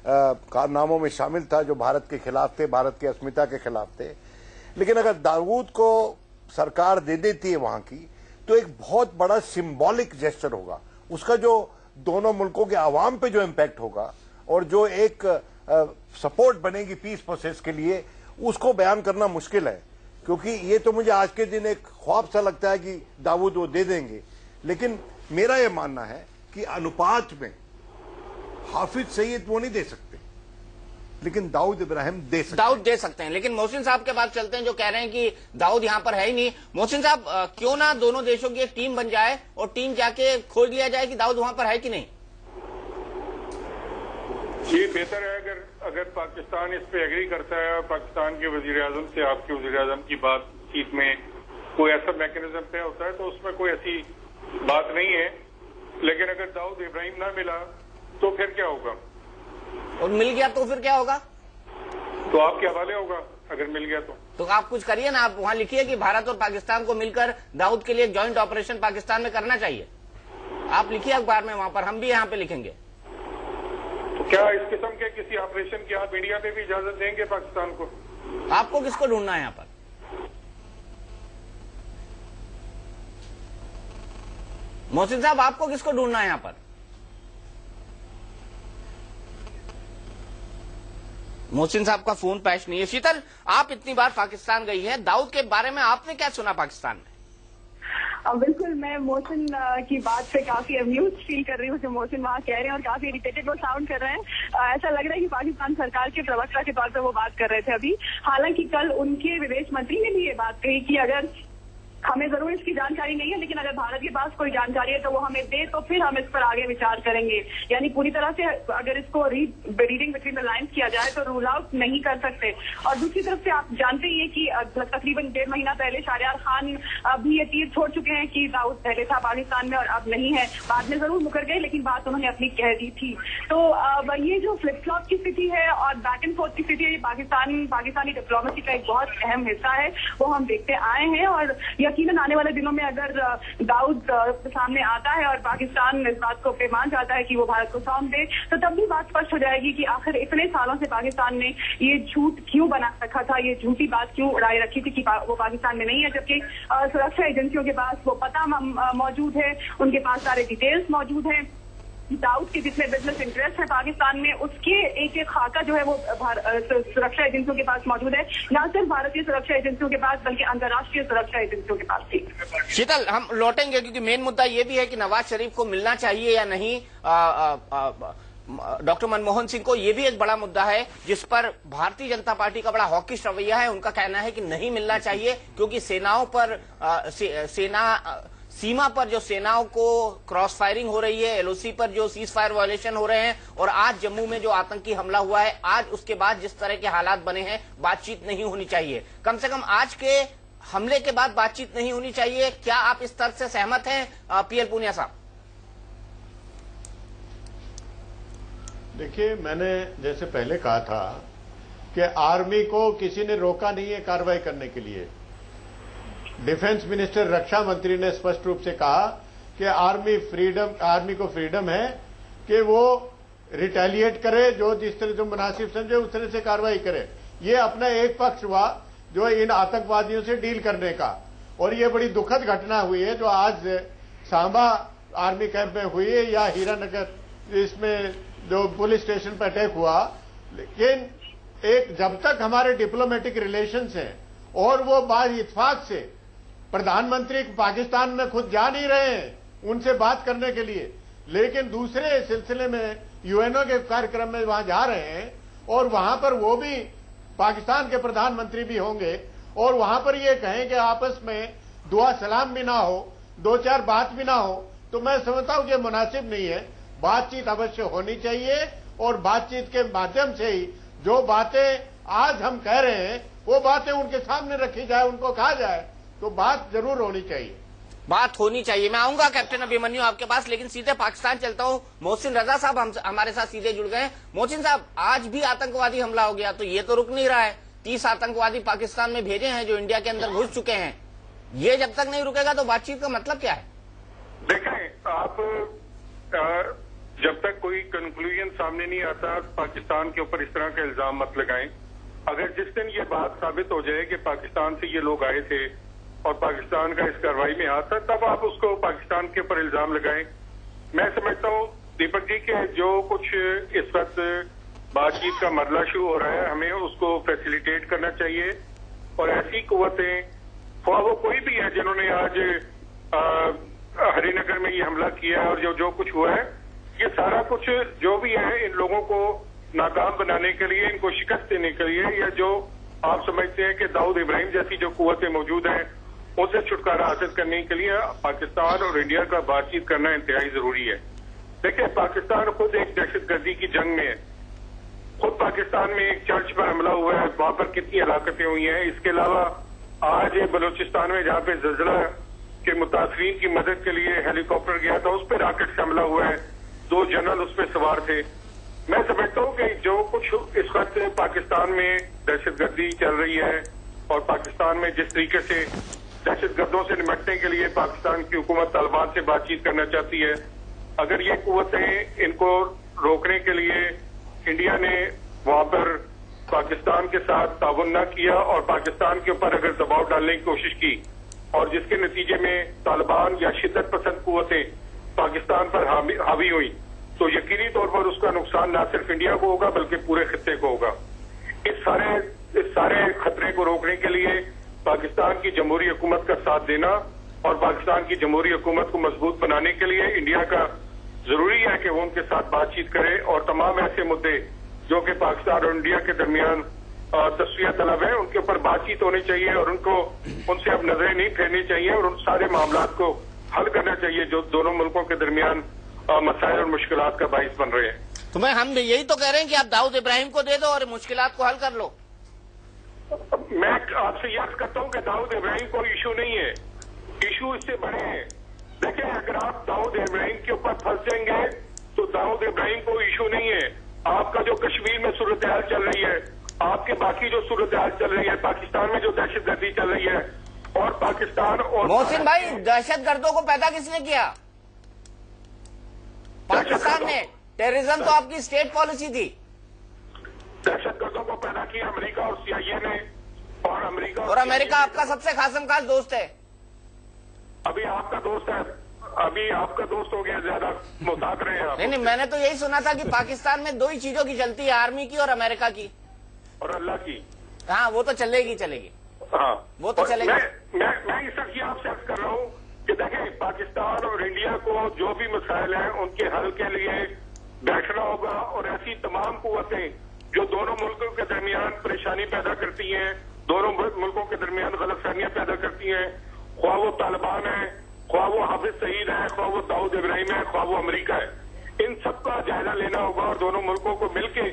कारनामों में शामिल था जो भारत के खिलाफ थे, भारत की अस्मिता के खिलाफ थे। लेकिन अगर दाऊद को सरकार दे देती है वहां की, तो एक बहुत बड़ा सिंबॉलिक जेस्चर होगा। उसका जो दोनों मुल्कों के आवाम पे जो इम्पैक्ट होगा और जो एक सपोर्ट बनेगी पीस प्रोसेस के लिए, उसको बयान करना मुश्किल है। क्योंकि ये तो मुझे आज के दिन एक ख्वाब सा लगता है कि दाऊद वो दे देंगे, लेकिन मेरा ये मानना है कि अनुपात में हाफिज सईद वो नहीं दे सकते, लेकिन दाऊद इब्राहिम दे सकते। दाऊद दे सकते हैं। लेकिन मोहसिन साहब के पास चलते हैं जो कह रहे हैं कि दाऊद यहां पर है ही नहीं। मोहसिन साहब, क्यों ना दोनों देशों की एक टीम बन जाए और टीम जाके खोज लिया जाए कि दाऊद वहां पर है कि नहीं? ये बेहतर है अगर पाकिस्तान इस पे एग्री करता है और पाकिस्तान के वजीर आजम से आपके वजीर आजम की बातचीत में कोई ऐसा मैकेनिज्म तय होता है तो उसमें कोई ऐसी बात नहीं है। लेकिन अगर दाऊद इब्राहिम ना मिला तो फिर क्या होगा? और मिल गया तो फिर क्या होगा? तो आपके हवाले होगा अगर मिल गया तो आप कुछ करिए ना। आप वहां लिखिए कि भारत और पाकिस्तान को मिलकर दाऊद के लिए एक ज्वाइंट ऑपरेशन पाकिस्तान में करना चाहिए। आप लिखिए अखबार में, वहां पर हम भी यहाँ पे लिखेंगे। तो क्या इस किस्म के किसी ऑपरेशन की आप इंडिया में भी इजाजत देंगे पाकिस्तान को? आपको किसको ढूंढना है यहाँ पर? मोहसिन साहब, आपको किसको ढूंढना है यहाँ पर? मोहसिन साहब का फोन पैच नहीं है। शीतल, आप इतनी बार पाकिस्तान गई हैं, दाऊद के बारे में आपने क्या सुना पाकिस्तान में? बिल्कुल, मैं मोहसिन की बात से काफी अम्यूज फील कर रही हूँ जो मोहसिन वहाँ कह रहे हैं और काफी इरिटेटेड वो साउंड कर रहे हैं। ऐसा लग रहा है कि पाकिस्तान सरकार के प्रवक्ता के तौर पर वो बात कर रहे थे अभी। हालांकि कल उनके विदेश मंत्री ने भी ये बात कही कि अगर हमें जरूर इसकी जानकारी नहीं है, लेकिन अगर भारत के पास कोई जानकारी है तो वो हमें दे, तो फिर हम इस पर आगे विचार करेंगे। यानी पूरी तरह से अगर इसको रीडिंग बिटवीन द लाइन्स किया जाए तो रूल आउट नहीं कर सकते। और दूसरी तरफ से आप जानते ही हैं कि तकरीबन 1.5 महीना पहले शाहरियार खान भी ये तीर छोड़ चुके हैं कि दाऊद पहले था पाकिस्तान में और अब नहीं है। बाद में जरूर मुकर गए, लेकिन बात उन्होंने अपनी कह दी थी। तो ये जो फ्लिप फ्लॉप की स्थिति है और बैक एंड फोर्थ की स्थिति है, ये पाकिस्तानी डिप्लोमेसी का एक बहुत अहम हिस्सा है, वो हम देखते आए हैं। और यकीनन आने वाले दिनों में अगर दाऊद सामने आता है और पाकिस्तान इस बात को मान जाता है कि वो भारत को सौंप दे, तो तब भी बात स्पष्ट हो जाएगी कि आखिर इतने सालों से पाकिस्तान ने ये झूठ क्यों बना रखा था, ये झूठी बात क्यों उड़ाई रखी थी कि वो पाकिस्तान में नहीं है, जबकि सुरक्षा एजेंसियों के पास वो पता मौजूद है, उनके पास सारे डिटेल्स मौजूद हैं। दाऊद के जितने बिजनेस इंटरेस्ट है पाकिस्तान में, उसके एक एक खाका जो है वो सुरक्षा एजेंसियों के पास मौजूद है। न सिर्फ भारतीय सुरक्षा एजेंसियों के पास बल्कि अंतर्राष्ट्रीय सुरक्षा एजेंसियों के पास भी। शीतल, हम लौटेंगे क्योंकि मेन मुद्दा ये भी है कि नवाज शरीफ को मिलना चाहिए या नहीं। डॉक्टर मनमोहन सिंह को ये भी एक बड़ा मुद्दा है जिस पर भारतीय जनता पार्टी का बड़ा हॉकिश रवैया है। उनका कहना है कि नहीं मिलना चाहिए क्योंकि सेनाओं पर सीमा पर जो सेनाओं को क्रॉस फायरिंग हो रही है, LOC पर जो सीज फायर वायलेशन हो रहे हैं, और आज जम्मू में जो आतंकी हमला हुआ है, आज उसके बाद जिस तरह के हालात बने हैं, बातचीत नहीं होनी चाहिए। कम से कम आज के हमले के बाद बातचीत नहीं होनी चाहिए। क्या आप इस तर्क से सहमत हैं PL पूनिया साहब? देखिए, मैंने जैसे पहले कहा था कि आर्मी को किसी ने रोका नहीं है कार्रवाई करने के लिए। डिफेंस मिनिस्टर, रक्षा मंत्री ने स्पष्ट रूप से कहा कि आर्मी को फ्रीडम है कि वो रिटेलिएट करे, जो जिस तरह जो मुनासिब समझे उस तरह से कार्रवाई करे। ये अपना एक पक्ष हुआ जो इन आतंकवादियों से डील करने का। और ये बड़ी दुखद घटना हुई है जो आज सांबा आर्मी कैंप में हुई है या हीरानगर इसमें जो पुलिस स्टेशन पर अटैक हुआ। लेकिन जब तक हमारे डिप्लोमेटिक रिलेशंस हैं और वो बार इत्तेफाक से प्रधानमंत्री पाकिस्तान में खुद जा नहीं रहे हैं, उनसे बात करने के लिए, लेकिन दूसरे सिलसिले में यूएनओ के कार्यक्रम में वहां जा रहे हैं और वहां पर वो भी पाकिस्तान के प्रधानमंत्री भी होंगे और वहां पर ये कहें कि आपस में दुआ सलाम भी ना हो, दो चार बात भी ना हो, तो मैं समझता हूं कि मुनासिब नहीं है। बातचीत अवश्य होनी चाहिए और बातचीत के माध्यम से ही जो बातें आज हम कह रहे हैं वो बातें उनके सामने रखी जाए, उनको कहा जाए, तो बात जरूर होनी चाहिए। बात होनी चाहिए। मैं आऊंगा कैप्टन अभिमन्यु आपके पास, लेकिन सीधे पाकिस्तान चलता हूं। मोहसिन रजा साहब हमारे साथ सीधे जुड़ गए। मोहसिन साहब, आज भी आतंकवादी हमला हो गया तो ये तो रुक नहीं रहा है। 30 आतंकवादी पाकिस्तान में भेजे हैं जो इंडिया के अंदर घुस चुके हैं। ये जब तक नहीं रुकेगा तो बातचीत का मतलब क्या है? देखें, आप जब तक कोई कंक्लूजन सामने नहीं आता पाकिस्तान के ऊपर इस तरह का इल्जाम मत लगाएं। अगर जिस दिन ये बात साबित हो जाए कि पाकिस्तान से ये लोग आए थे और पाकिस्तान का इस कार्रवाई में हाथ था, तब आप उसको पाकिस्तान के ऊपर इल्जाम लगाएं। मैं समझता हूं दीपक जी के जो कुछ इस वक्त बातचीत का मरला शुरू हो रहा है, हमें उसको फैसिलिटेट करना चाहिए और ऐसी कुव्वतें, वो कोई भी है जिन्होंने आज हरिनगर में ये हमला किया और जो कुछ हुआ है, ये सारा कुछ जो भी है इन लोगों को नाकाम बनाने के लिए, इनको शिकस्त देने के लिए, या जो आप समझते हैं कि दाऊद इब्राहिम जैसी जो कुव्वतें मौजूद हैं उनसे छुटकारा हासिल करने के लिए पाकिस्तान और इंडिया का बातचीत करना इंतहाई जरूरी है। देखिए, पाकिस्तान खुद एक दहशतगर्दी की जंग में है। खुद पाकिस्तान में एक चर्च पर हमला हुआ है, वहां पर कितनी हलाकतें हुई हैं। इसके अलावा आज बलूचिस्तान में जहां पे ज़लज़ला के मुतासरीन की मदद के लिए हेलीकॉप्टर गया था, उस पर रॉकेट से हमला हुआ है, 2 जनरल उस पर सवार थे। मैं समझता हूं कि जो कुछ इस वक्त पाकिस्तान में दहशतगर्दी चल रही है और पाकिस्तान में जिस तरीके से दहशतगर्दों से निपटने के लिए पाकिस्तान की हुकूमत तालिबान से बातचीत करना चाहती है, अगर ये कुव्वतें इनको रोकने के लिए इंडिया ने वहां पर पाकिस्तान के साथ ताउन न किया और पाकिस्तान के ऊपर अगर दबाव डालने की कोशिश की और जिसके नतीजे में तालिबान या शिद्दत पसंद कुव्वतें पाकिस्तान पर हावी हुई, तो यकीनी तौर पर उसका नुकसान न सिर्फ इंडिया को होगा बल्कि पूरे खित्ते को होगा। इस सारे खतरे को रोकने के लिए पाकिस्तान की जमहूरी हुकूमत का साथ देना और पाकिस्तान की जमहूरी हुकूमत को मजबूत बनाने के लिए इंडिया का जरूरी है कि वो उनके साथ बातचीत करे और तमाम ऐसे मुद्दे जो कि पाकिस्तान और इंडिया के दरमियान तस्वीर तलब है, उनके ऊपर बातचीत होनी चाहिए और उनसे अब नजरें नहीं फेरनी चाहिए और उन सारे मामला को हल करना चाहिए जो दोनों मुल्कों के दरमियान मसाइल और मुश्किलात का बाइस बन रहे हैं। तो हम यही तो कह रहे हैं कि आप दाऊद इब्राहिम को दे दो और मुश्किलात को हल कर लो। मैं आपसे याद करता हूं कि दाऊद इब्राहिम कोई इशू नहीं है, इशू इससे बड़े हैं। देखिए, अगर आप दाऊद इब्राहिम के ऊपर फंस जाएंगे तो दाऊद इब्राहिम कोई इशू नहीं है। आपका जो कश्मीर में सूरत हाल चल रही है, आपके बाकी जो सूरत हाल चल रही है, पाकिस्तान में जो दहशतगर्दी चल रही है और पाकिस्तान और मोहसिन भाई, दहशतगर्दों को पैदा किसने किया? पाकिस्तान ने। टेररिज्म तो आपकी स्टेट पॉलिसी थी। दहशतगर्दों को पैदा किया अमेरिका और CIA ने, और अमेरिका आपका सबसे खासमखास दोस्त है। अभी आपका दोस्त है, अभी आपका दोस्त हो गया, ज्यादा मुताक रहे हैं आप। नहीं, मैंने तो यही सुना था कि पाकिस्तान में 2 ही चीजों की चलती है, आर्मी की और अमेरिका की और अल्लाह की। हाँ, वो तो चलेगी। हाँ, वो तो चलेगी। मैं इस तरह आपसे अर्ज कर रहा हूँ कि देखें, पाकिस्तान और इंडिया को जो भी मसाइल हैं उनके हल के लिए बैठना होगा और ऐसी तमाम कुव्वतें जो दोनों मुल्कों के दरमियान परेशानी पैदा करती हैं, दोनों मुल्कों के दरमियान गलतफहमियां पैदा करती हैं, ख्वाह वो तालिबान है, ख्वाह वो हाफिज सईद है, ख्वाह वो दाऊद इब्राहिम है, ख्वाह वो अमेरिका है, इन सबका जायजा लेना होगा और दोनों मुल्कों को मिलकर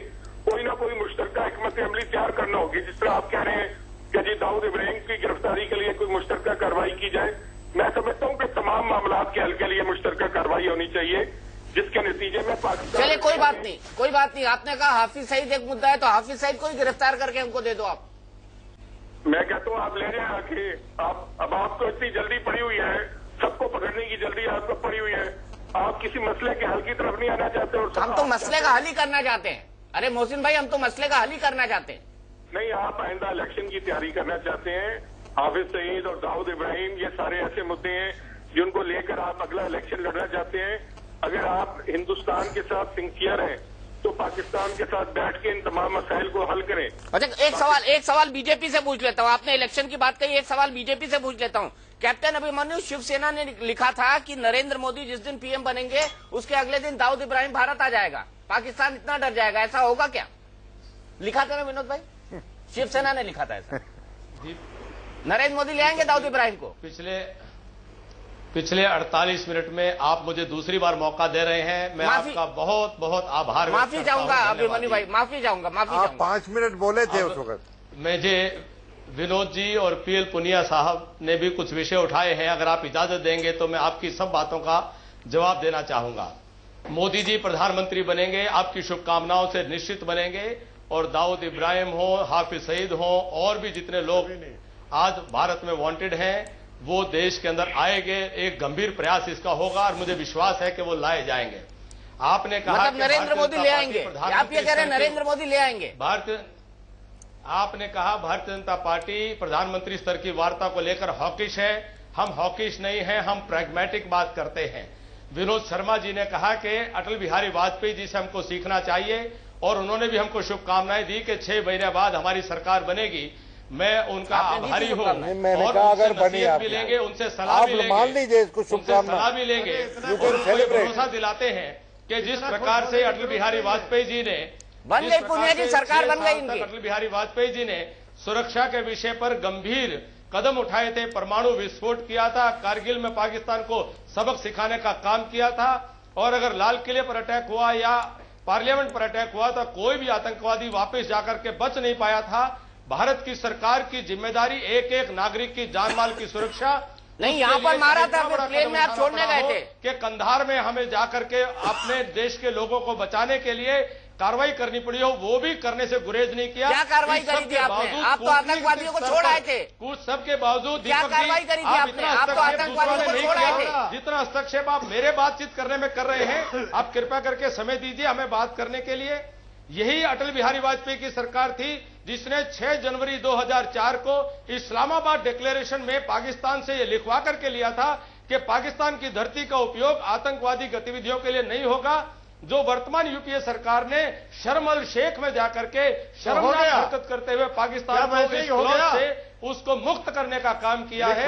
कोई ना कोई मुश्तरका हिकमत अमली तैयार करना होगी। जिस तरह आप कह रहे हैं कि जी दाऊद इब्राहिम की गिरफ्तारी के लिए कोई मुश्तरका कार्रवाई की जाए, मैं समझता हूँ कि तमाम मामला के हल के लिए मुश्तरका कार्रवाई होनी चाहिए जिसके नतीजे में पाकिस्तान। चलिए, कोई बात नहीं। आपने कहा हाफिज सईद एक मुद्दा है तो हाफिज सईद को ही गिरफ्तार करके हमको दे दो आप। मैं कहता हूँ आप ले जाए आके, अब आपको इतनी जल्दी पड़ी हुई है, सबको पकड़ने की जल्दी आपको पड़ी हुई है, आप किसी मसले के हल की तरफ नहीं आना चाहते। और हम तो मसले का हल ही करना चाहते हैं। अरे मोहसिन भाई, हम तो मसले का हल ही करना चाहते हैं। नहीं, आप आइंदा इलेक्शन की तैयारी करना चाहते हैं। हाफिज सईद और दाऊद इब्राहिम ये सारे ऐसे मुद्दे हैं जिनको लेकर आप अगला इलेक्शन लड़ना चाहते हैं। अगर आप हिंदुस्तान के साथ सिंसियर हैं तो पाकिस्तान के साथ बैठ के इन तमाम मसाइल को हल करें। अच्छा, एक सवाल बीजेपी से पूछ लेता हूँ। आपने इलेक्शन की बात कही, एक सवाल बीजेपी से पूछ लेता हूँ। कैप्टन अभिमन्यु, शिवसेना ने लिखा था कि नरेंद्र मोदी जिस दिन पीएम बनेंगे उसके अगले दिन दाऊद इब्राहिम भारत आ जाएगा, पाकिस्तान इतना डर जाएगा, ऐसा होगा क्या? लिखा था ना विनोद भाई, शिवसेना ने लिखा था ऐसा। नरेंद्र मोदी ले आएंगे दाऊद इब्राहिम को। पिछले 48 मिनट में आप मुझे दूसरी बार मौका दे रहे हैं, मैं आपका बहुत बहुत आभार व्यक्त माफी चाहूंगा अभिमन्यु भाई, माफी चाहूंगा। आप 5 मिनट बोले थे उस वक्त। मुझे विनोद जी और पीएल पुनिया साहब ने भी कुछ विषय उठाए हैं, अगर आप इजाजत देंगे तो मैं आपकी सब बातों का जवाब देना चाहूंगा। मोदी जी प्रधानमंत्री बनेंगे, आपकी शुभकामनाओं से निश्चित बनेंगे, और दाऊद इब्राहिम हो, हाफिज सईद हो, और भी जितने लोग आज भारत में वांटेड हैं वो देश के अंदर आएंगे। एक गंभीर प्रयास इसका होगा और मुझे विश्वास है कि वो लाए जाएंगे। आपने कहा मतलब नरेंद्र मोदी ले आएंगे, आप ये कह रहे हैं नरेंद्र मोदी ले आएंगे? आपने कहा भारतीय जनता पार्टी प्रधानमंत्री स्तर की वार्ता को लेकर हॉकिश है। हम हॉकिश नहीं हैं, हम प्रैग्मेटिक बात करते हैं। विनोद शर्मा जी ने कहा कि अटल बिहारी वाजपेयी जी से हमको सीखना चाहिए, और उन्होंने भी हमको शुभकामनाएं दी कि 6 महीने बाद हमारी सरकार बनेगी। मैं उनका आभारी हूं, मैंने कहा अगर बनी आप भी लेंगे, उनसे सलाह भी लेंगे, मान लीजिए इसको सलाह भी लेंगे, भरोसा दिलाते हैं कि जिस प्रकार से अटल बिहारी वाजपेयी जी ने बन गई, पुण्य की सरकार बन गई इनकी। अटल बिहारी वाजपेयी जी ने सुरक्षा के विषय पर गंभीर कदम उठाए थे, परमाणु विस्फोट किया था, कारगिल में पाकिस्तान को सबक सिखाने का काम किया था, और अगर लाल किले पर अटैक हुआ या पार्लियामेंट पर अटैक हुआ तो कोई भी आतंकवादी वापस जाकर के बच नहीं पाया था। भारत की सरकार की जिम्मेदारी एक एक नागरिक की जान माल की सुरक्षा नहीं, यहाँ पर मारा था, प्लेन में आप छोड़ने गए थे कि कंधार में हमें जाकर के अपने देश के लोगों को बचाने के लिए कार्रवाई करनी पड़ी हो, वो भी करने से गुरेज नहीं किया। क्या कार्रवाई करी थी आपने? आप तो आतंकवादियों को छोड़ आए थे। कुछ सबके बावजूद क्या कार्रवाई करी थी आपने? आप तो आतंकवादियों को छोड़ आए थे। जितना हस्तक्षेप आप मेरे बातचीत करने में कर रहे हैं, आप कृपया करके समय दीजिए हमें बात करने के लिए। यही अटल बिहारी वाजपेयी की सरकार थी जिसने 6 जनवरी 2004 को इस्लामाबाद डिक्लेरेशन में पाकिस्तान से यह लिखवा करके लिया था कि पाकिस्तान की धरती का उपयोग आतंकवादी गतिविधियों के लिए नहीं होगा। जो वर्तमान यूपीए सरकार ने शर्म अल शेख में जाकर के शर्मनाक हरकत करते हुए पाकिस्तान को इस क्लॉज से उसको मुक्त करने का काम किया है।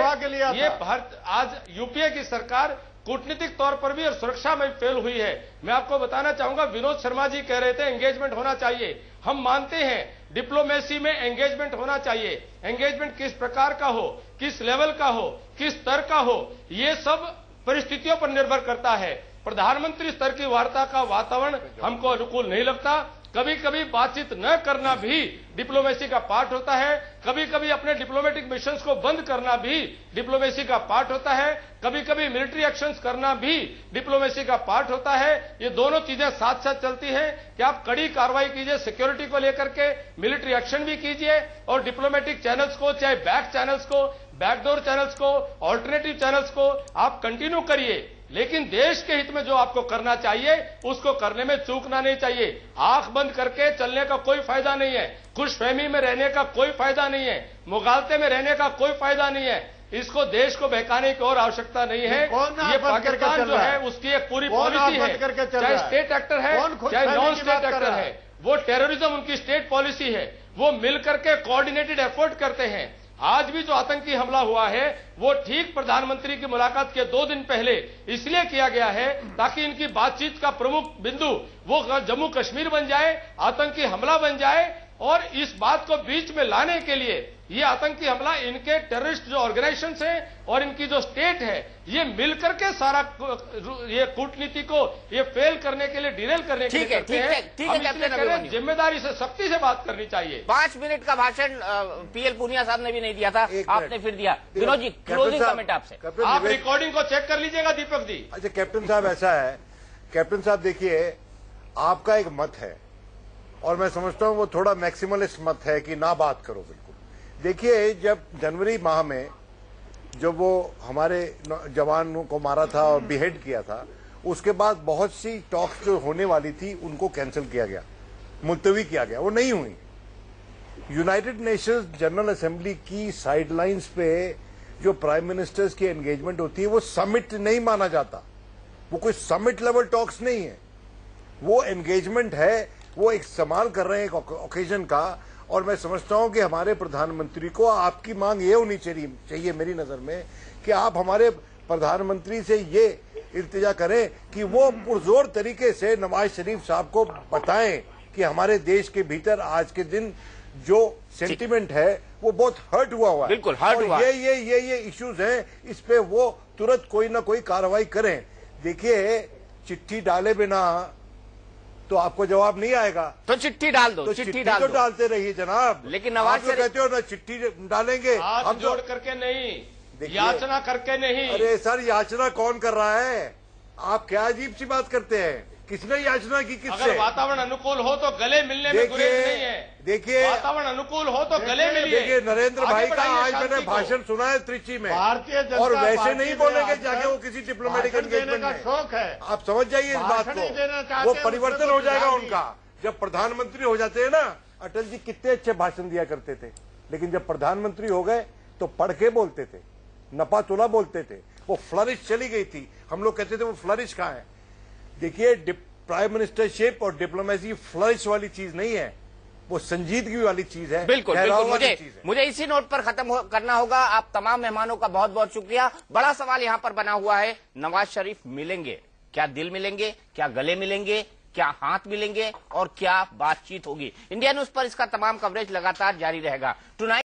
ये भारत आज यूपीए की सरकार कूटनीतिक तौर पर भी और सुरक्षा में फेल हुई है। मैं आपको बताना चाहूंगा, विनोद शर्मा जी कह रहे थे एंगेजमेंट होना चाहिए। हम मानते हैं डिप्लोमेसी में एंगेजमेंट होना चाहिए। एंगेजमेंट किस प्रकार का हो, किस लेवल का हो, किस स्तर का हो, ये सब परिस्थितियों पर निर्भर करता है। प्रधानमंत्री स्तर की वार्ता का वातावरण हमको अनुकूल नहीं लगता। कभी कभी बातचीत न करना भी डिप्लोमेसी का पार्ट होता है। कभी कभी अपने डिप्लोमेटिक मिशंस को बंद करना भी डिप्लोमेसी का पार्ट होता है। कभी कभी मिलिट्री एक्शंस करना भी डिप्लोमेसी का पार्ट होता है। ये दोनों चीजें साथ साथ चलती हैं कि आप कड़ी कार्रवाई कीजिए सिक्योरिटी को लेकर के, मिलिट्री एक्शन भी कीजिए, और डिप्लोमेटिक चैनल्स को, चाहे बैक चैनल्स को, बैकडोर चैनल्स को, ऑल्टरनेटिव चैनल्स को आप कंटिन्यू करिए। लेकिन देश के हित में जो आपको करना चाहिए उसको करने में चूकना नहीं चाहिए। आंख बंद करके चलने का कोई फायदा नहीं है, खुशफहमी में रहने का कोई फायदा नहीं है, मुगालते में रहने का कोई फायदा नहीं है। इसको देश को बहकाने की और आवश्यकता नहीं है। ये पाकिस्तान जो है उसकी एक पूरी पॉलिसी है, चाहे स्टेट एक्टर है चाहे नॉन स्टेट एक्टर है, वो टेररिज्म उनकी स्टेट पॉलिसी है। वो मिलकर के कोऑर्डिनेटेड एफर्ट करते हैं। आज भी जो आतंकी हमला हुआ है वो ठीक प्रधानमंत्री की मुलाकात के 2 दिन पहले इसलिए किया गया है ताकि इनकी बातचीत का प्रमुख बिंदु वो जम्मू कश्मीर बन जाए, आतंकी हमला बन जाए, और इस बात को बीच में लाने के लिए ये आतंकी हमला इनके टेररिस्ट जो ऑर्गेनाइजेशन है और इनकी जो स्टेट है ये मिलकर के सारा ये कूटनीति को ये फेल करने के लिए, डिरेल करने के लिए करते हैं। ठीक है कैप्टन, जिम्मेदारी से, सख्ती से बात करनी चाहिए। 5 मिनट का भाषण पीएल पुनिया साहब ने भी नहीं दिया था, आपने फिर दिया। विनोद जी, क्लोजिंग कमेंट आपसे। आप रिकॉर्डिंग को चेक कर लीजिएगा दीपक जी। अच्छा कैप्टन साहब, ऐसा है कैप्टन साहब, देखिए आपका एक मत है और मैं समझता हूं वो थोड़ा मैक्सिमलिस्ट मत है कि ना बात करो। बिल्कुल देखिए, जब जनवरी माह में जब वो हमारे जवानों को मारा था और बिहेड किया था, उसके बाद बहुत सी टॉक्स जो होने वाली थी उनको कैंसिल किया गया, मुलतवी किया गया, वो नहीं हुई। यूनाइटेड नेशंस जनरल असेंबली की साइडलाइंस पे जो प्राइम मिनिस्टर्स की एंगेजमेंट होती है वो समिट नहीं माना जाता, वो कोई समिट लेवल टॉक्स नहीं है। वो एंगेजमेंट है, वो एक इस्तेमाल कर रहे हैं एक ओकेजन का। और मैं समझता हूं कि हमारे प्रधानमंत्री को आपकी मांग ये होनी चाहिए मेरी नजर में कि आप हमारे प्रधानमंत्री से ये इल्तिजा करें कि वो पुरजोर तरीके से नवाज शरीफ साहब को बताएं कि हमारे देश के भीतर आज के दिन जो सेंटिमेंट है वो बहुत हर्ट हुआ है। बिल्कुल हर्ट हुआ। ये इश्यूज हैं, इस पे वो तुरंत कोई ना कोई कार्रवाई करें। देखिए, चिट्ठी डाले बिना तो आपको जवाब नहीं आएगा, तो चिट्ठी डाल दो, तो चिट्ठी तो डालते रहिए जनाब। लेकिन नवाज शरीफ कहते हो ना चिट्ठी डालेंगे, हम जोड़ करके नहीं, याचना करके नहीं। अरे सर, याचना कौन कर रहा है? आप क्या अजीब सी बात करते हैं? किसने याचना की? किससे? अगर वातावरण अनुकूल हो तो गले मिलने में गुरेज नहीं है। देखिए, वातावरण अनुकूल हो तो गले मिलिए। देखिए, नरेंद्र भाई का आज मैंने भाषण सुना है त्रिची में, और वैसे नहीं बोलेंगे जाके वो किसी डिप्लोमेटिक एंगेजमेंट में। शौक है, आप समझ जाइए इस बात को। वो परिवर्तन हो जाएगा उनका जब प्रधानमंत्री हो जाते हैं ना। अटल जी कितने अच्छे भाषण दिया करते थे, लेकिन जब प्रधानमंत्री हो गए तो पढ़ के बोलते थे, नपा तुला बोलते थे। वो फ्लरिश चली गई थी। हम लोग कहते थे वो फ्लरिश कहाँ है? देखिए, प्राइम मिनिस्टरशिप और डिप्लोमेसी फ्लरिश वाली चीज नहीं है, वो संजीदगी वाली चीज है। बिल्कुल मुझे इसी नोट पर खत्म करना होगा। आप तमाम मेहमानों का बहुत बहुत शुक्रिया। बड़ा सवाल यहां पर बना हुआ है, नवाज शरीफ मिलेंगे? क्या दिल मिलेंगे? क्या गले मिलेंगे? क्या हाथ मिलेंगे? और क्या बातचीत होगी? इंडिया न्यूज पर इसका तमाम कवरेज लगातार जारी रहेगा।